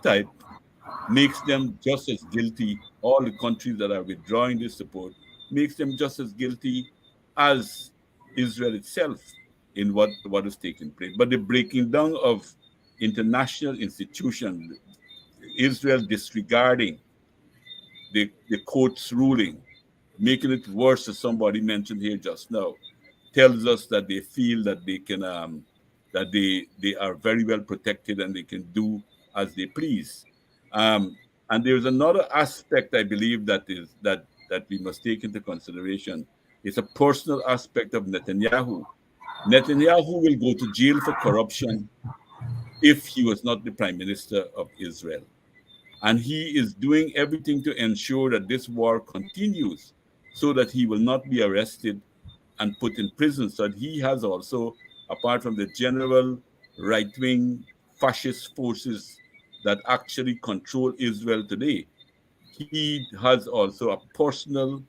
type makes them just as guilty. All the countries that are withdrawing this support makes them just as guilty as Israel itself in what is taking place. But the breaking down of international institutions, Israel disregarding the court's ruling, making it worse, as somebody mentioned here just now, tells us that they feel that they can that they are very well protected and they can do as they please. Um, and there's another aspect I believe that that we must take into consideration is a personal aspect of Netanyahu. Netanyahu will go to jail for corruption if he was not the prime minister of Israel. And he is doing everything to ensure that this war continues so that he will not be arrested and put in prison. So that he has also, apart from the general right-wing fascist forces that actually control Israel today, he has also a personal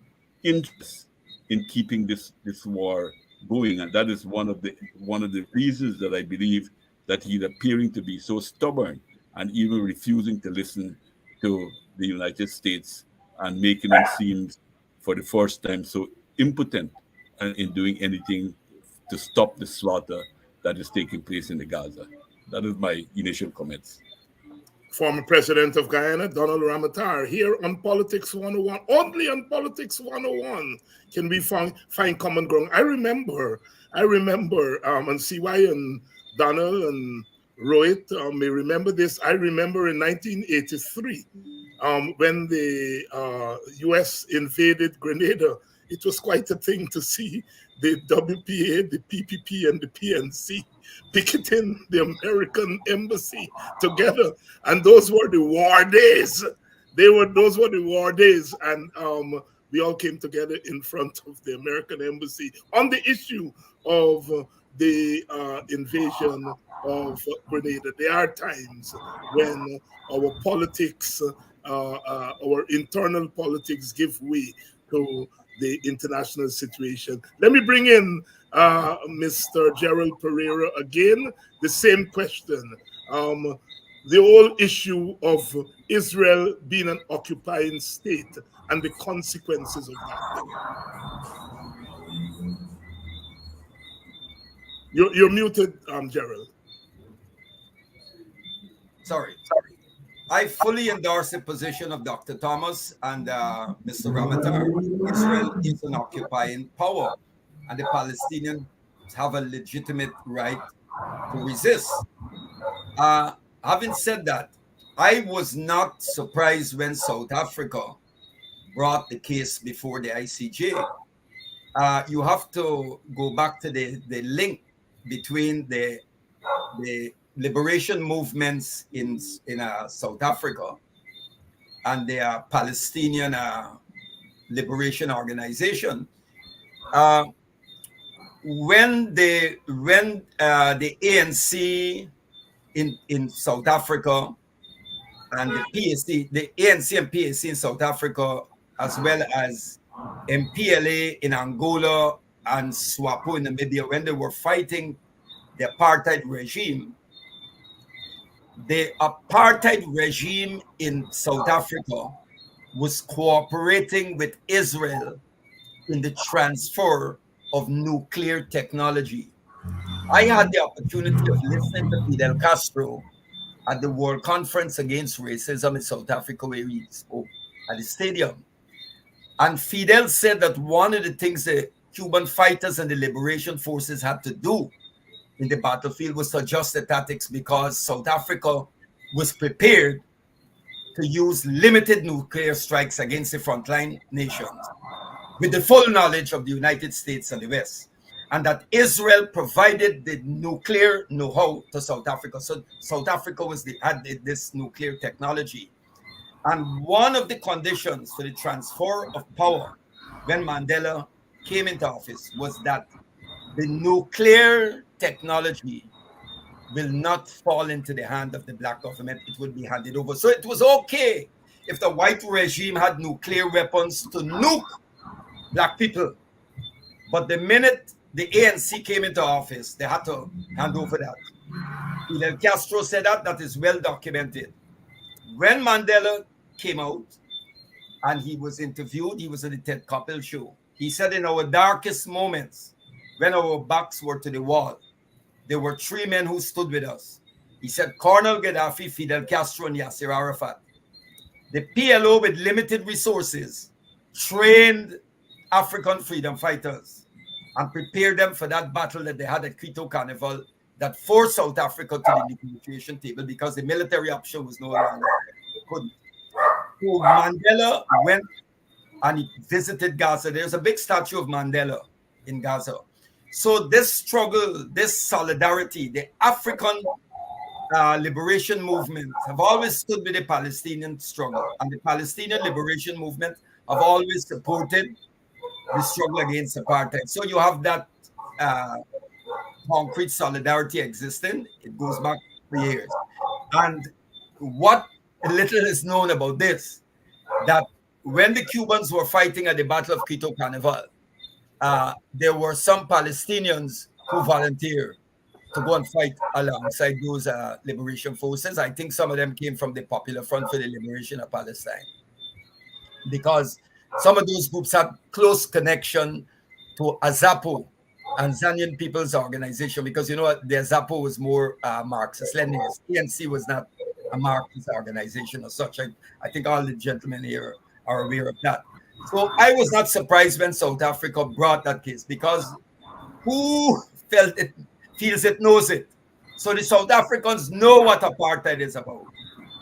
interest in keeping this war going. And that is one of the reasons that I believe that he's appearing to be so stubborn and even refusing to listen to the United States and making them seem for the first time so impotent in doing anything to stop the slaughter that is taking place in the Gaza. That is my initial comments. Former President of Guyana, Donald Ramotar, here on Politics 101. Only on Politics 101 can we find common ground. I remember, and CY and Donald and Rohit may remember this. I remember in 1983, when the U.S. invaded Grenada, it was quite a thing to see the WPA, the PPP, and the PNC picketing the American embassy together. And those were the war days. Those were the war days. And we all came together in front of the American embassy on the issue of the invasion of Grenada. There are times when our politics, our internal politics give way to the international situation. Let me bring in Mr. Gerald Pereira again. The same question. The whole issue of Israel being an occupying state and the consequences of that. You're muted, Gerald. Sorry. I fully endorse the position of Dr. Thomas and Mr. Ramotar. Israel is an occupying power, and the Palestinians have a legitimate right to resist. Having said that, I was not surprised when South Africa brought the case before the ICJ. You have to go back to the link between the liberation movements in South Africa and the Palestinian Liberation Organization. When the ANC in South Africa and the PAC, the ANC and PAC in South Africa, as well as MPLA in Angola and SWAPO in Namibia, when they were fighting the apartheid regime, the apartheid regime in South Africa was cooperating with Israel in the transfer of nuclear technology. I had the opportunity of listening to Fidel Castro at the World Conference Against Racism in South Africa, where he spoke at the stadium. And Fidel said that one of the things the Cuban fighters and the liberation forces had to do in the battlefield was to adjust the tactics, because South Africa was prepared to use limited nuclear strikes against the frontline nations with the full knowledge of the United States and the West, and that Israel provided the nuclear know-how to South Africa. So South Africa had this nuclear technology. And one of the conditions for the transfer of power when Mandela came into office was that the nuclear technology will not fall into the hand of the black government. It will be handed over. So it was okay if the white regime had nuclear weapons to nuke black people. But the minute the ANC came into office, they had to hand over that. Fidel Castro said that is well documented. When Mandela came out and he was interviewed, he was on the Ted Koppel show. He said, in our darkest moments, when our backs were to the wall, there were three men who stood with us. He said, Colonel Gaddafi, Fidel Castro, and Yasser Arafat. The PLO, with limited resources, trained African freedom fighters and prepared them for that battle that they had at Quito Carnival that forced South Africa to the negotiation table, because the military option was no longer. They couldn't. So Mandela went and he visited Gaza. There's a big statue of Mandela in Gaza. So this struggle, this solidarity, the African liberation movement have always stood with the Palestinian struggle, and the Palestinian liberation movement have always supported the struggle against apartheid. So you have that concrete solidarity existing. It goes back for years. And what little is known about this, that when the Cubans were fighting at the Battle of Quito Carnival, there were some Palestinians who volunteered to go and fight alongside those liberation forces. I think some of them came from the Popular Front for the Liberation of Palestine, because some of those groups had close connection to AZAPO, Tanzanian People's Organization, because you know what, the AZAPO was more Marxist-Leninist. ANC was not a Marxist organization or such. I think all the gentlemen here are aware of that. So I was not surprised when South Africa brought that case, because who felt it, feels it, knows it. So the South Africans know what apartheid is about,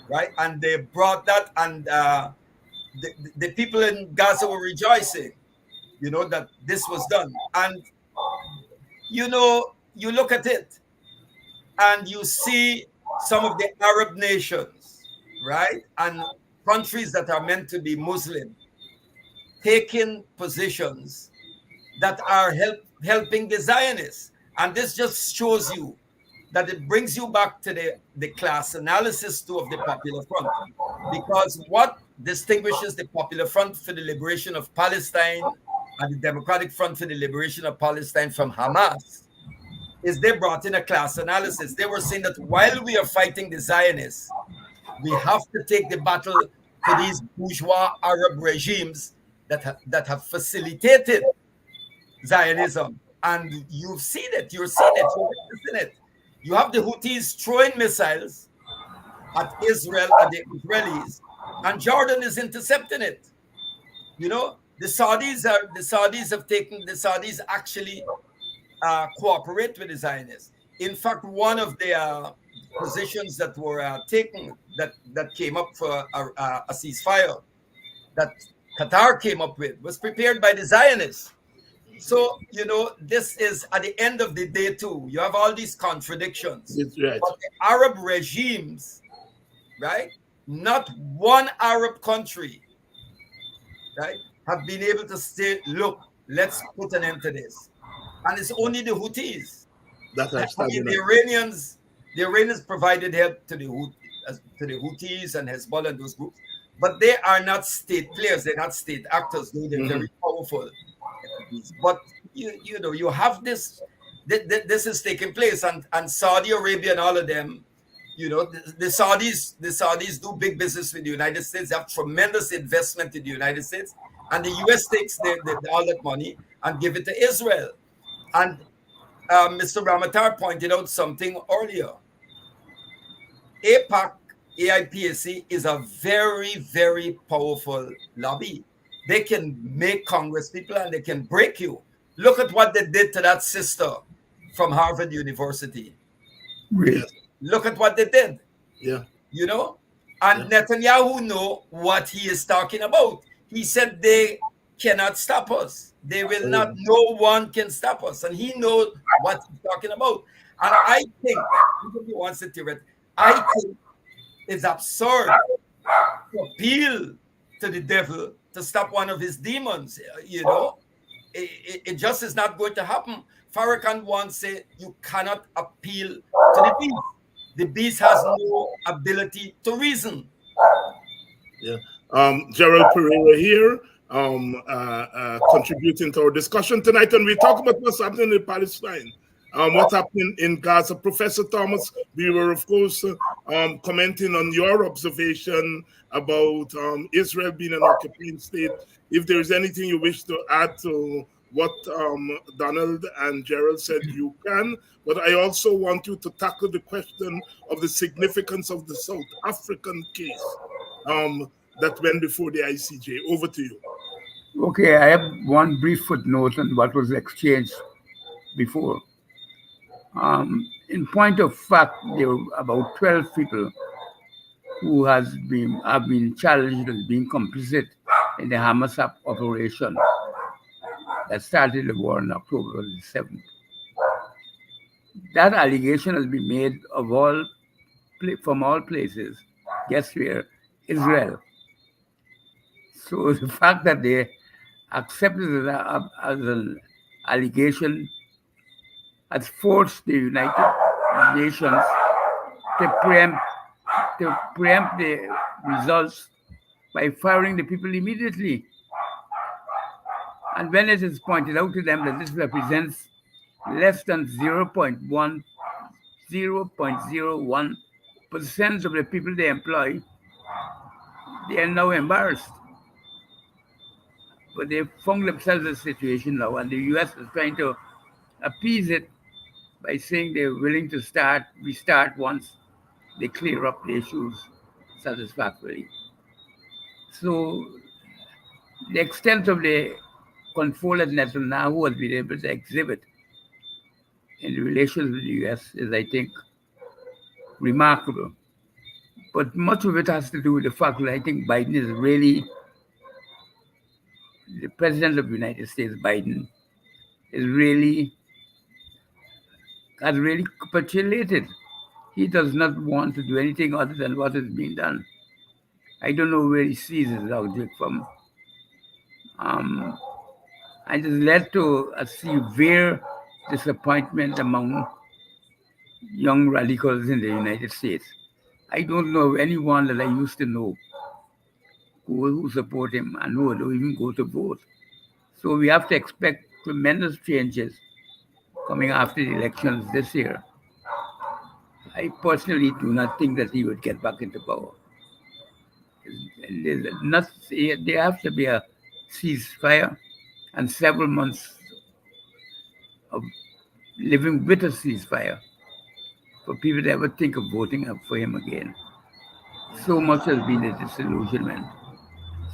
right? And they brought that, and the people in Gaza were rejoicing, you know, that this was done. And, you know, you look at it and you see some of the Arab nations, right? And countries that are meant to be Muslim taking positions that are helping the Zionists. And this just shows you that it brings you back to the class analysis too of the Popular Front. Because what distinguishes the Popular Front for the Liberation of Palestine and the Democratic Front for the Liberation of Palestine from Hamas is they brought in a class analysis. They were saying that while we are fighting the Zionists, we have to take the battle to these bourgeois Arab regimes that have facilitated Zionism. And you've seen it, you're seeing it, you're witnessing it. You have the Houthis throwing missiles at Israel and the Israelis, and Jordan is intercepting it. You know, the Saudis actually cooperate with the Zionists. In fact, one of the positions that were taken that came up for a ceasefire that Qatar came up with was prepared by the Zionists. So, you know, this is at the end of the day too. You have all these contradictions. Right. But the Arab regimes, right? Not one Arab country, right, have been able to say, look, let's put an end to this. And it's only the Houthis. The Iranians provided help to the Houthis and Hezbollah and those groups. But they are not state players. They're not state actors, though they're very powerful. But you know, you have this is taking place, and Saudi Arabia and all of them, you know, the Saudis do big business with the United States. They have tremendous investment in the United States, and the US takes all that money and give it to Israel. And Mr. Ramotar pointed out something earlier. AIPAC is a very, very powerful lobby. They can make Congress people and they can break you. Look at what they did to that sister from Harvard University. Really? Look at what they did. Yeah. You know? And Netanyahu know what he is talking about. He said they cannot stop us. They will not, no one can stop us. And he knows what he's talking about. And I think, he wants to hear it, I think it's absurd to appeal to the devil to stop one of his demons. You know, it just is not going to happen. Farrakhan once said, you cannot appeal to the beast. The beast has no ability to reason. Yeah. Gerald Pereira here, contributing to our discussion tonight, and we talk about what's happening in Palestine. What's happening in Gaza. Professor Thomas, we were, of course, commenting on your observation about Israel being an occupying state. If there's anything you wish to add to what Donald and Gerald said, you can. But I also want you to tackle the question of the significance of the South African case that went before the ICJ. Over to you. Okay, I have one brief footnote on what was exchanged before. In point of fact, there were about 12 people who have been challenged as being complicit in the Hamas operation that started the war on October the 7th. That allegation has been made from all places. Guess where? Israel. So the fact that they accepted it as an allegation has forced the United Nations to preempt the results by firing the people immediately. And when it is pointed out to them that this represents less than 0.01% of the people they employ, they are now embarrassed. But they found themselves in a situation now, and the US is trying to appease it by saying they're willing to restart once they clear up the issues satisfactorily. So the extent of the control that Netanyahu has been able to exhibit in the relations with the US is, I think, remarkable. But much of it has to do with the fact that I think Biden is really, the President of the United States, Biden, has really capitulated. He does not want to do anything other than what is being done. I don't know where he sees his logic from. And it has led to a severe disappointment among young radicals in the United States. I don't know anyone that I used to know who support him and who don't even go to vote. So we have to expect tremendous changes coming after the elections this year. I personally do not think that he would get back into power. There has to be a ceasefire and several months of living with a ceasefire for people to ever think of voting up for him again. So much has been a disillusionment.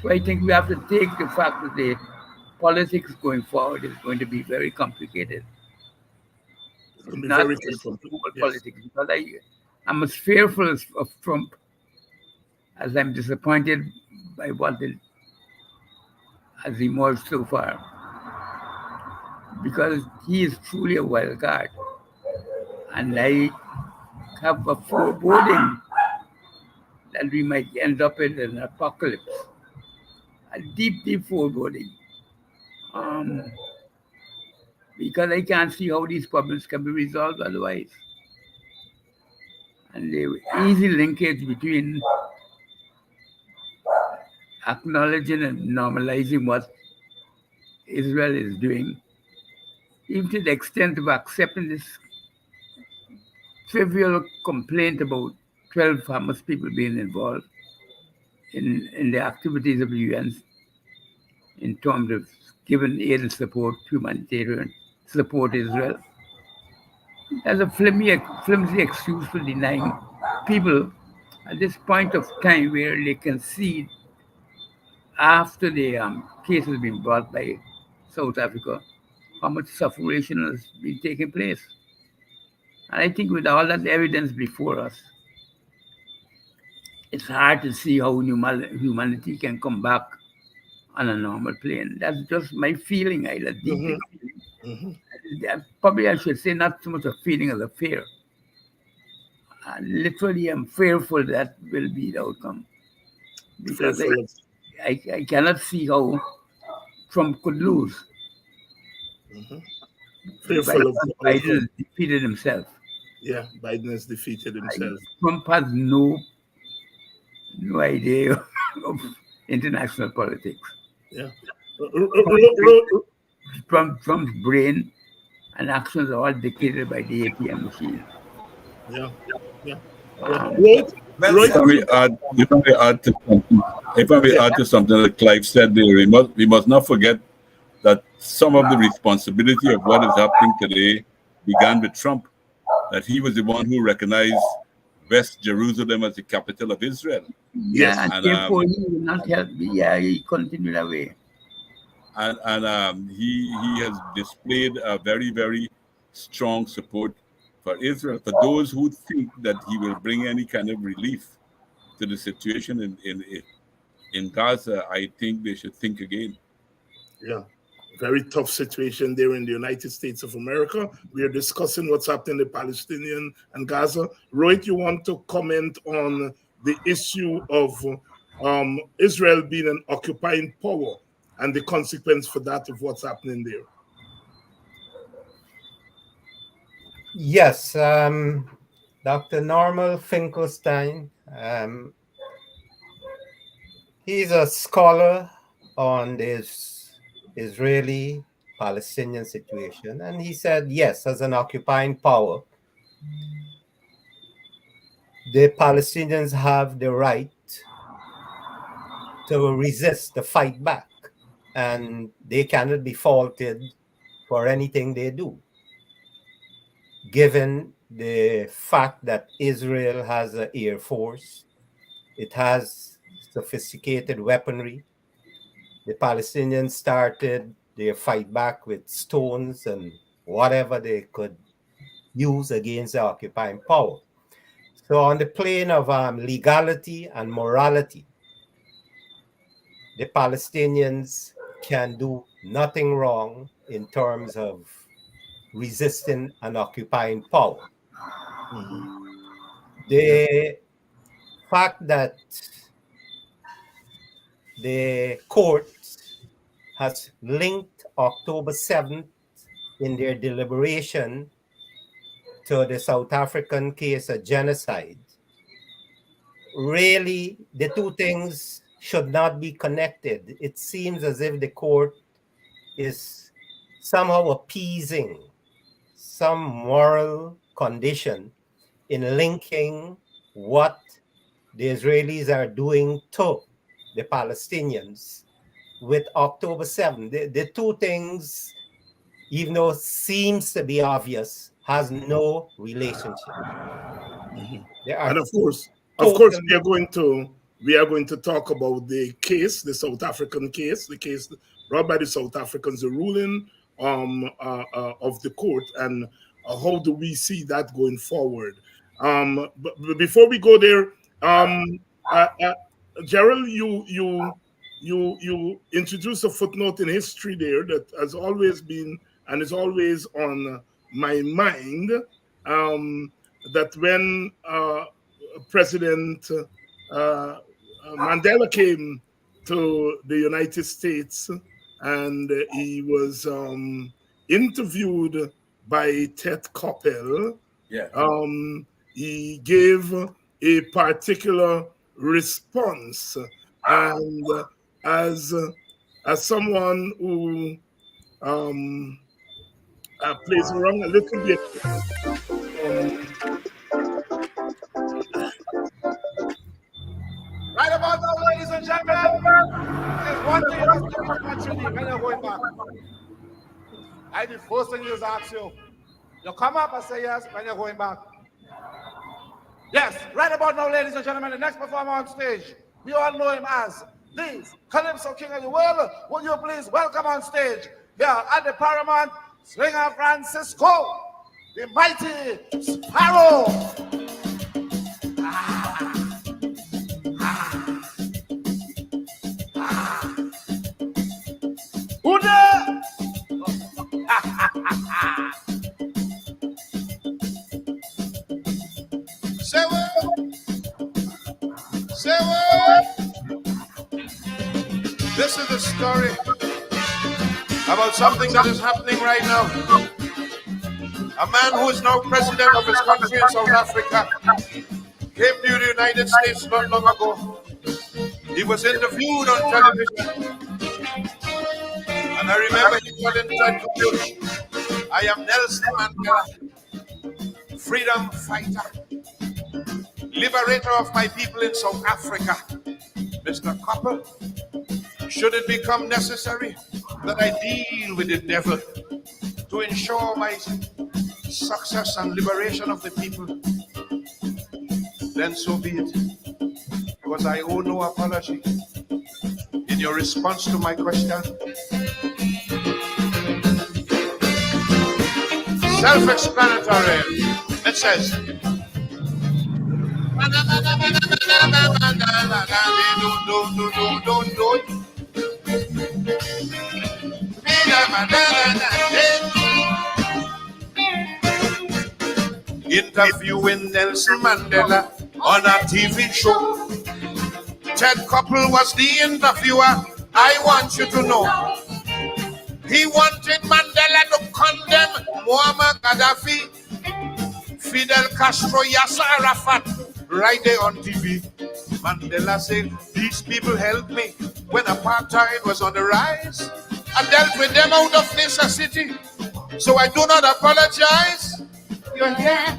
So I think we have to take the fact that the politics going forward is going to be very complicated. It's going to be Not very just complicated. Yes. politics, because I'm as fearful of Trump as I'm disappointed by what has emerged so far, because he is truly a wild card, and I have a foreboding that we might end up in an apocalypse, a deep foreboding, because I can't see how these problems can be resolved otherwise. And the easy linkage between acknowledging and normalizing what Israel is doing, even to the extent of accepting this trivial complaint about 12 Hamas people being involved in the activities of the UN in terms of giving aid and support, humanitarian support to Israel. That's a flimsy excuse for denying people at this point of time where they can see after the case has been brought by South Africa, how much suffocation has been taking place. And I think with all that evidence before us, it's hard to see how humanity can come back on a normal plane. That's just my feeling. I had deep feeling. Probably I should say not so much a feeling as a fear. Literally, I'm fearful that will be the outcome. Because I cannot see how Trump could lose. Fearful of Biden has defeated himself. Yeah, Biden has defeated himself. Trump has no idea of international politics. Yeah. Trump's brain and actions are all dictated by the ATM machine. Yeah. If I may add to something that Clive said there, we must not forget that some of the responsibility of what is happening today began with Trump, that he was the one who recognized West Jerusalem as the capital of Israel. Yes, and therefore he will not help me. Yeah, he continued that way. And he has displayed a very, very strong support for Israel. For those who think that he will bring any kind of relief to the situation in Gaza, I think they should think again. Yeah, very tough situation there in the United States of America. We are discussing what's happening in the Palestinian and Gaza. Rohit, you want to comment on the issue of Israel being an occupying power and the consequence for that of what's happening there? Yes, Dr. Normal Finkelstein, he's a scholar on this Israeli-Palestinian situation, and he said, yes, as an occupying power, the Palestinians have the right to resist, to fight back, and they cannot be faulted for anything they do, given the fact that Israel has an air force, it has sophisticated weaponry. The Palestinians started their fight back with stones and whatever they could use against the occupying power. So on the plane of legality and morality, the Palestinians can do nothing wrong in terms of resisting an occupying power. The fact that the court has linked October 7th in their deliberation to the South African case of genocide, really the two things should not be connected. It seems as if the court is somehow appeasing some moral condition in linking what the Israelis are doing to the Palestinians with October 7th. The two things, even though it seems to be obvious, has no relationship. And of course, we are going to talk about the case, the South African case, the case brought by the South Africans, the ruling of the court, and how do we see that going forward. But before we go there, Gerald, you introduced a footnote in history there that has always been and is always on my mind, that when President Mandela came to the United States and he was interviewed by Ted Koppel, he gave a particular response, and as someone who plays around a little bit right about now, ladies and gentlemen, there's one thing you must do actually when you're going back. The first thing is ask you come up and say yes when you're going back. Yes, right about now, ladies and gentlemen, the next performer on stage, we all know him as the Calypso King of the World. Will you please welcome on stage here at the Paramount, Slinger Francisco, the mighty Sparrow. Who there? Say what? Say what? This is the story about something that is happening right now. A man who is now president of his country in South Africa came to the United States not long ago. He was interviewed on television. And I remember he got inside the bush. I am Nelson Mandela, freedom fighter, liberator of my people in South Africa. Mr. Koppel, should it become necessary that I deal with the devil to ensure my success and liberation of the people, then so be it. Because I owe no apology. In your response to my question, self-explanatory. It says, Interviewing Nelson Mandela on a TV show. Ted Koppel was the interviewer. I want you to know. He wanted Mandela to condemn Muammar Gaddafi, Fidel Castro, Yasser Arafat, right there on TV. Mandela said, these people helped me when apartheid was on the rise. I dealt with them out of necessity, so I do not apologize. You're here.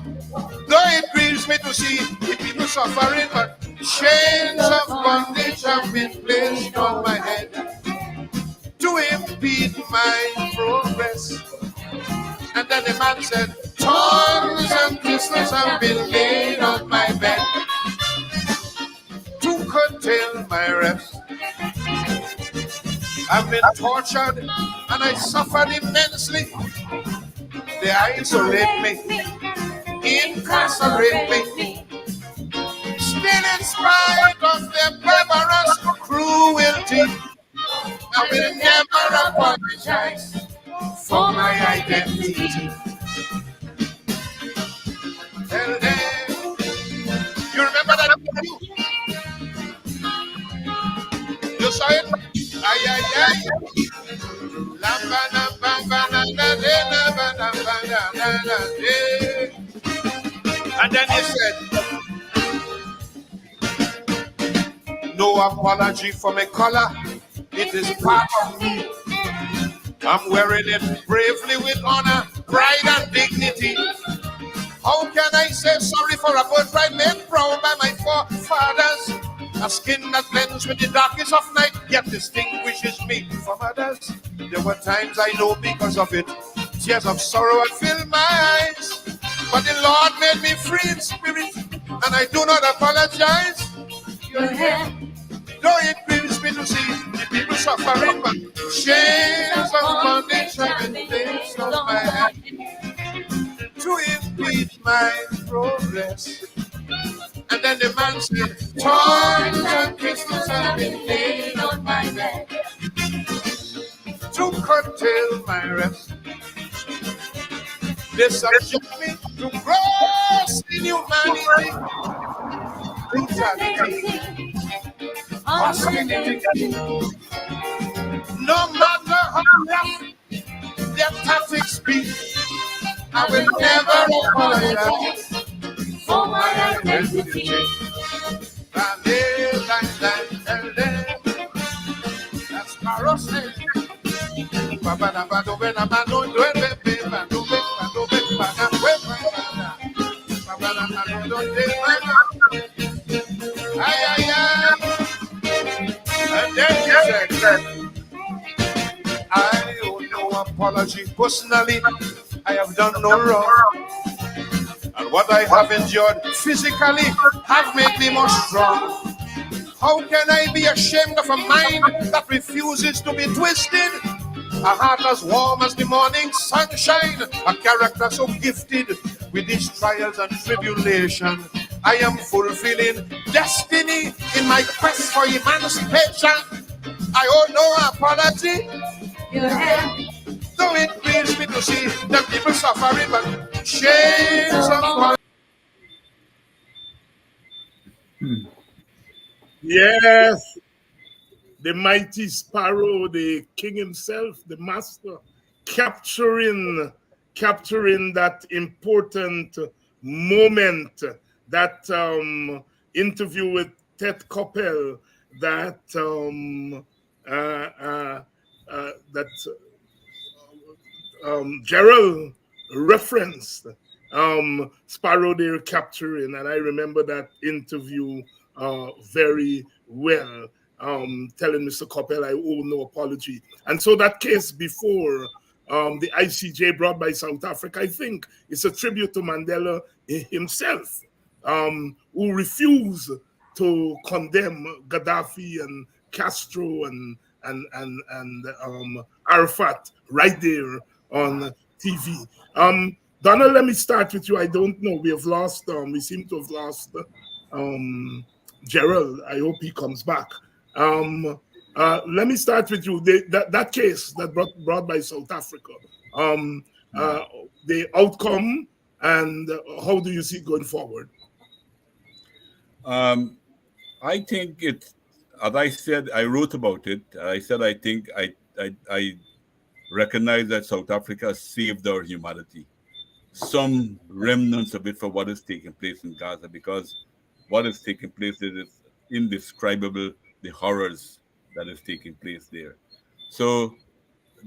Though it grieves me to see the people suffering, but chains of bondage have been placed on my head to impede my progress. And then the man said, thorns and crystals have been laid on my bed to curtail my rest. I've been tortured and I suffered immensely. They isolate me, incarcerate me. Still in spite of their barbarous cruelty, I will never apologize for my identity. Tell them, you remember that interview? You saw it? Ay, ay, ay. And then he said, no apology for my color. It is part of me. I'm wearing it bravely with honor, pride, and dignity. How can I say sorry for a birthright made proud by my forefathers? A skin that blends with the darkest of night, yet distinguishes me from others. There were times I know because of it, tears of sorrow had filled my eyes. But the Lord made me free in spirit, and I do not apologize. You're here. Though it grieves me to see the people suffering, but chains of bondage have been placed on my head to impede my progress. And then the man said, thorns and crystals have been laid on my neck to curtail my rest. They subject me to gross inhumanity, brutality, hostility. No matter how rough their tactics be, I will never apologize for my identity. That's Marossi. And then he said, I owe no apology. Personally, I have done no wrong. And what I have endured physically have made me more strong. How can I be ashamed of a mind that refuses to be twisted? A heart as warm as the morning sunshine, a character so gifted with these trials and tribulation. I am fulfilling destiny in my quest for emancipation. I owe no apology. Though it grieves me to see the people suffering, but chains of Yes, the mighty Sparrow, the king himself, the master, capturing that important moment, that interview with Ted Koppel, that Gerald referenced. Sparrow there capturing, and I remember that interview very well, telling Mr. Koppel I owe no apology. And so that case before the ICJ brought by South Africa, I think it's a tribute to Mandela himself, who refused to condemn Gaddafi and Castro and Arafat right there on TV. Donna, let me start with you. I don't know. We have lost. We seem to have lost Gerald. I hope he comes back. Let me start with you. That case that brought by South Africa, the outcome, and how do you see it going forward? I think it, as I said, I wrote about it. I said I think I recognize that South Africa saved our humanity, some remnants of it for what is taking place in Gaza, because what is taking place is indescribable, the horrors that is taking place there. So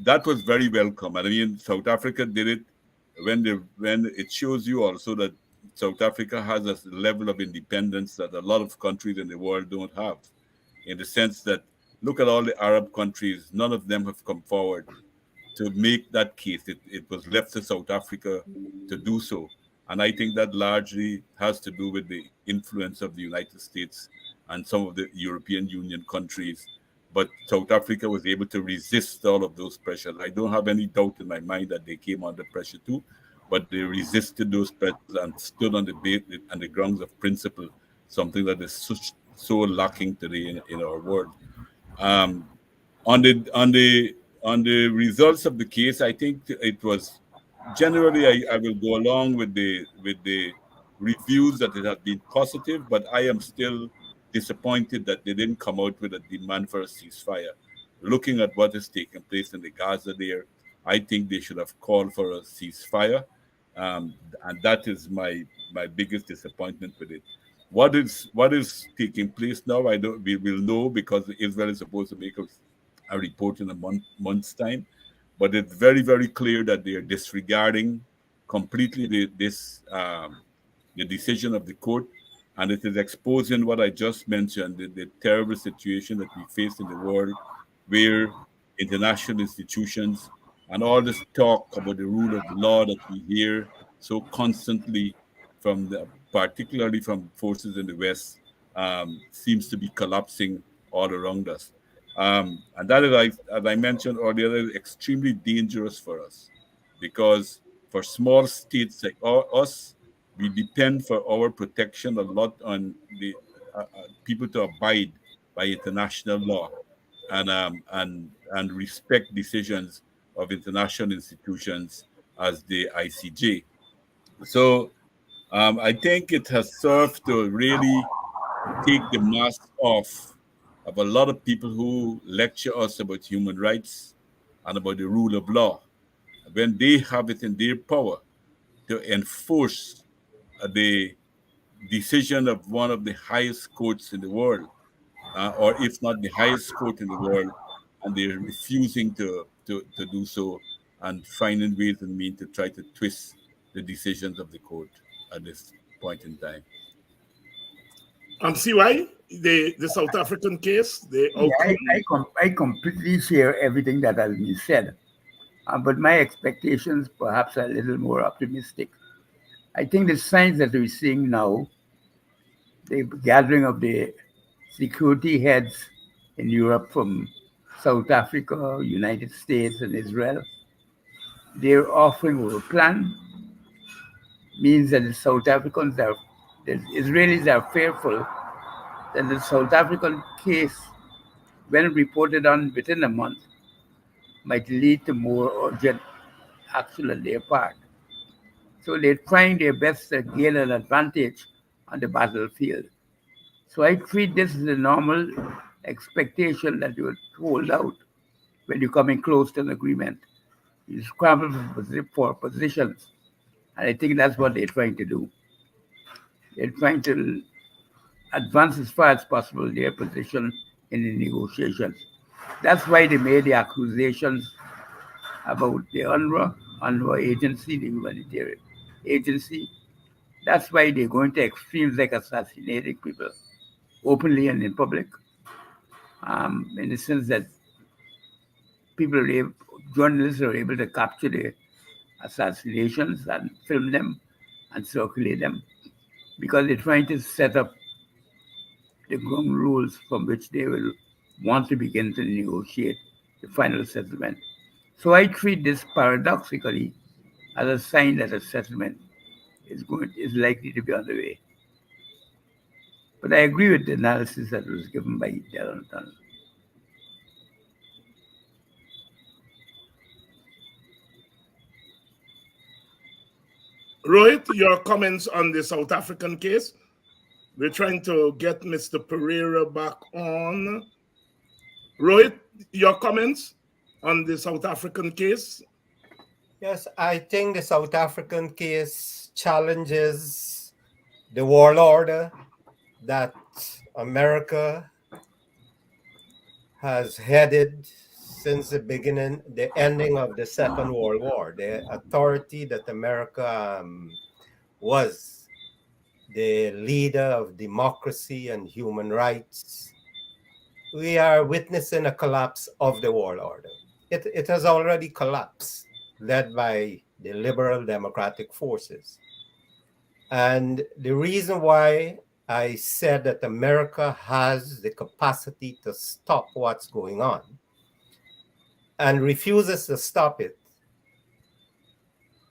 that was very welcome. I mean, South Africa did it when it shows you also that South Africa has a level of independence that a lot of countries in the world don't have, in the sense that look at all the Arab countries, none of them have come forward to make that case. It was left to South Africa to do so. And I think that largely has to do with the influence of the United States and some of the European Union countries. But South Africa was able to resist all of those pressures. I don't have any doubt in my mind that they came under pressure too, but they resisted those pressures and stood on the grounds of principle, something that is so lacking today in our world. Um, on the results of the case, I think it was generally I will go along with the reviews that it has been positive, but I am still disappointed that they didn't come out with a demand for a ceasefire. Looking at what is taking place in the Gaza there, I think they should have called for a ceasefire, and that is my biggest disappointment with it. What is taking place now? I don't. We will know because Israel is supposed to make a report in a month's time, but it's very very clear that they are disregarding completely the decision of the court, and it is exposing what I just mentioned, the terrible situation that we face in the world, where international institutions and all this talk about the rule of law that we hear so constantly particularly from forces in the West, seems to be collapsing all around us. And that is, as I mentioned earlier, is extremely dangerous for us, because for small states like us, we depend for our protection a lot on the people to abide by international law and respect decisions of international institutions as the ICJ. So I think it has served to really take the mask off of a lot of people who lecture us about human rights and about the rule of law, when they have it in their power to enforce the decision of one of the highest courts in the world, or if not the highest court in the world, and they're refusing to do so and finding ways and means to try to twist the decisions of the court at this point in time. CY, the South African case, the outcome. I completely share everything that has been said, but my expectations perhaps are a little more optimistic. I think the signs that we're seeing now, the gathering of the security heads in Europe from South Africa, United States, and Israel, they're offering a plan, means that the South Africans are, the Israelis are fearful that the South African case, when reported on within a month, might lead to more urgent action on their part. So they're trying their best to gain an advantage on the battlefield. So I treat this as a normal expectation that you would hold out when you're coming close to an agreement. You scramble for positions. And I think that's what they're trying to do. They're trying to advance as far as possible their position in the negotiations. That's why they made the accusations about the UNRWA agency, the humanitarian agency. That's why they're going to extremes like assassinating people openly and in public, in the sense that journalists are able to capture the assassinations and film them and circulate them, because they're trying to set up the ground rules from which they will want to begin to negotiate the final settlement. So I treat this paradoxically as a sign that a settlement is likely to be on the way. But I agree with the analysis that was given by Gerald. Rohit, your comments on the South African case? We're trying to get Mr. Pereira back on. Rohit, your comments on the South African case? Yes, I think the South African case challenges the world order that America has headed since the beginning, the ending of the Second World War. The authority that America was the leader of democracy and human rights. We are witnessing a collapse of the world order. It has already collapsed, led by the liberal democratic forces. And the reason why I said that America has the capacity to stop what's going on and refuses to stop it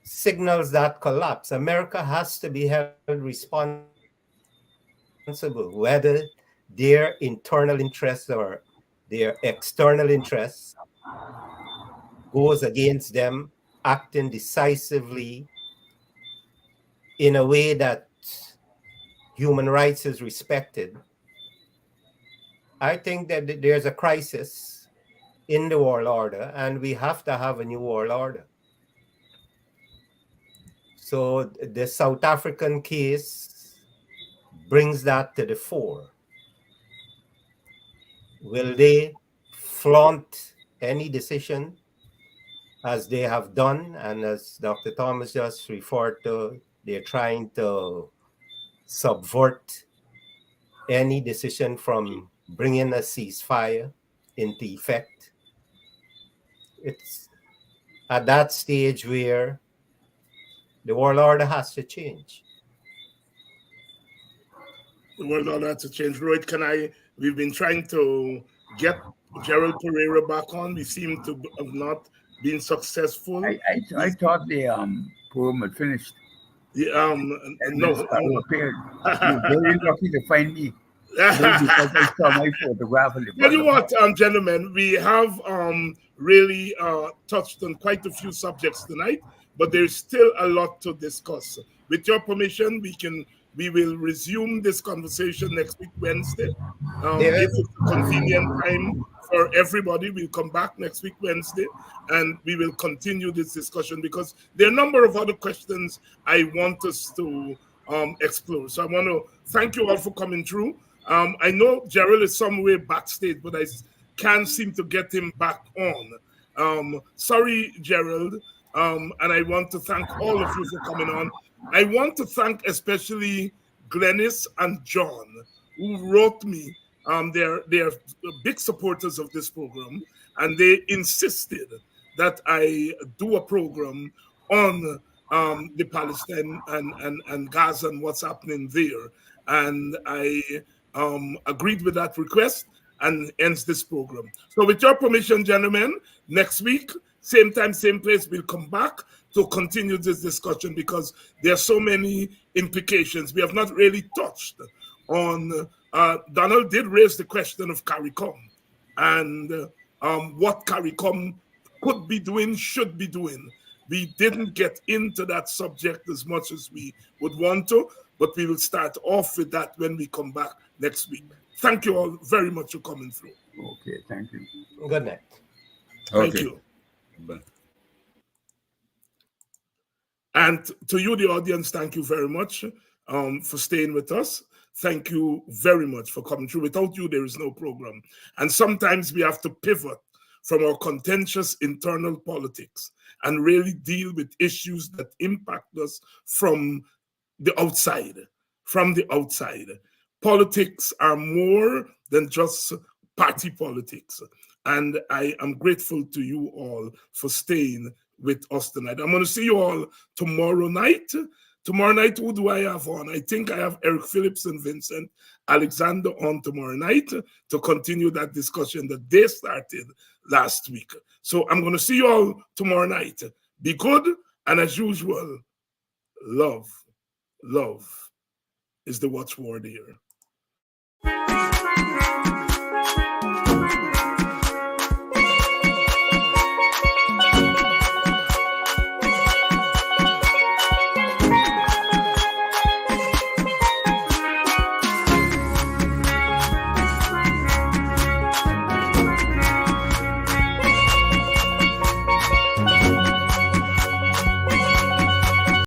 signals that collapse. America has to be held responsible, whether their internal interests or their external interests goes against them, acting decisively in a way that human rights is respected. I think that there's a crisis in the world order, and we have to have a new world order. So the South African case brings that to the fore. Will they flaunt any decision as they have done? And as Dr. Thomas just referred to, they're trying to subvert any decision from bringing a ceasefire into effect. It's at that stage where the world order has to change. The world order has to change. Rohit, we've been trying to get Gerald Pereira back on. We seem to have not been successful. I thought the program had finished. Yeah, no. Appeared. You're very lucky to find me. Because I saw my photograph. Tell you what, gentlemen, we have really touched on quite a few subjects tonight, but there's still a lot to discuss. With your permission, we will resume this conversation next week, Wednesday. If it's a convenient time for everybody, we'll come back next week, Wednesday, and we will continue this discussion because there are a number of other questions I want us to explore. So I want to thank you all for coming through. I know Gerald is somewhere backstage, but I can't seem to get him back on. Sorry, Gerald. And I want to thank all of you for coming on. I want to thank especially Glennis and John, who wrote me. They're big supporters of this program, and they insisted that I do a program on the Palestine and Gaza and what's happening there. And I agreed with that request and ends this program. So with your permission, gentlemen, next week, same time, same place, we'll come back to continue this discussion because there are so many implications. We have not really touched on, Donald did raise the question of CARICOM and what CARICOM could be doing, should be doing. We didn't get into that subject as much as we would want to, but we will start off with that when we come back next week. Thank you all very much for coming through. Okay, thank you. Good night. Thank you. Bye. And to you, the audience, thank you very much for staying with us. Thank you very much for coming through. Without you, there is no program. And sometimes we have to pivot from our contentious internal politics and really deal with issues that impact us from the outside. From the outside. Politics are more than just party politics. And I am grateful to you all for staying with us tonight. I'm going to see you all tomorrow night. Tomorrow night, who do I have on? I think I have Eric Phillips and Vincent Alexander on tomorrow night to continue that discussion that they started last week. So I'm going to see you all tomorrow night. Be good, and as usual, love is the watchword here.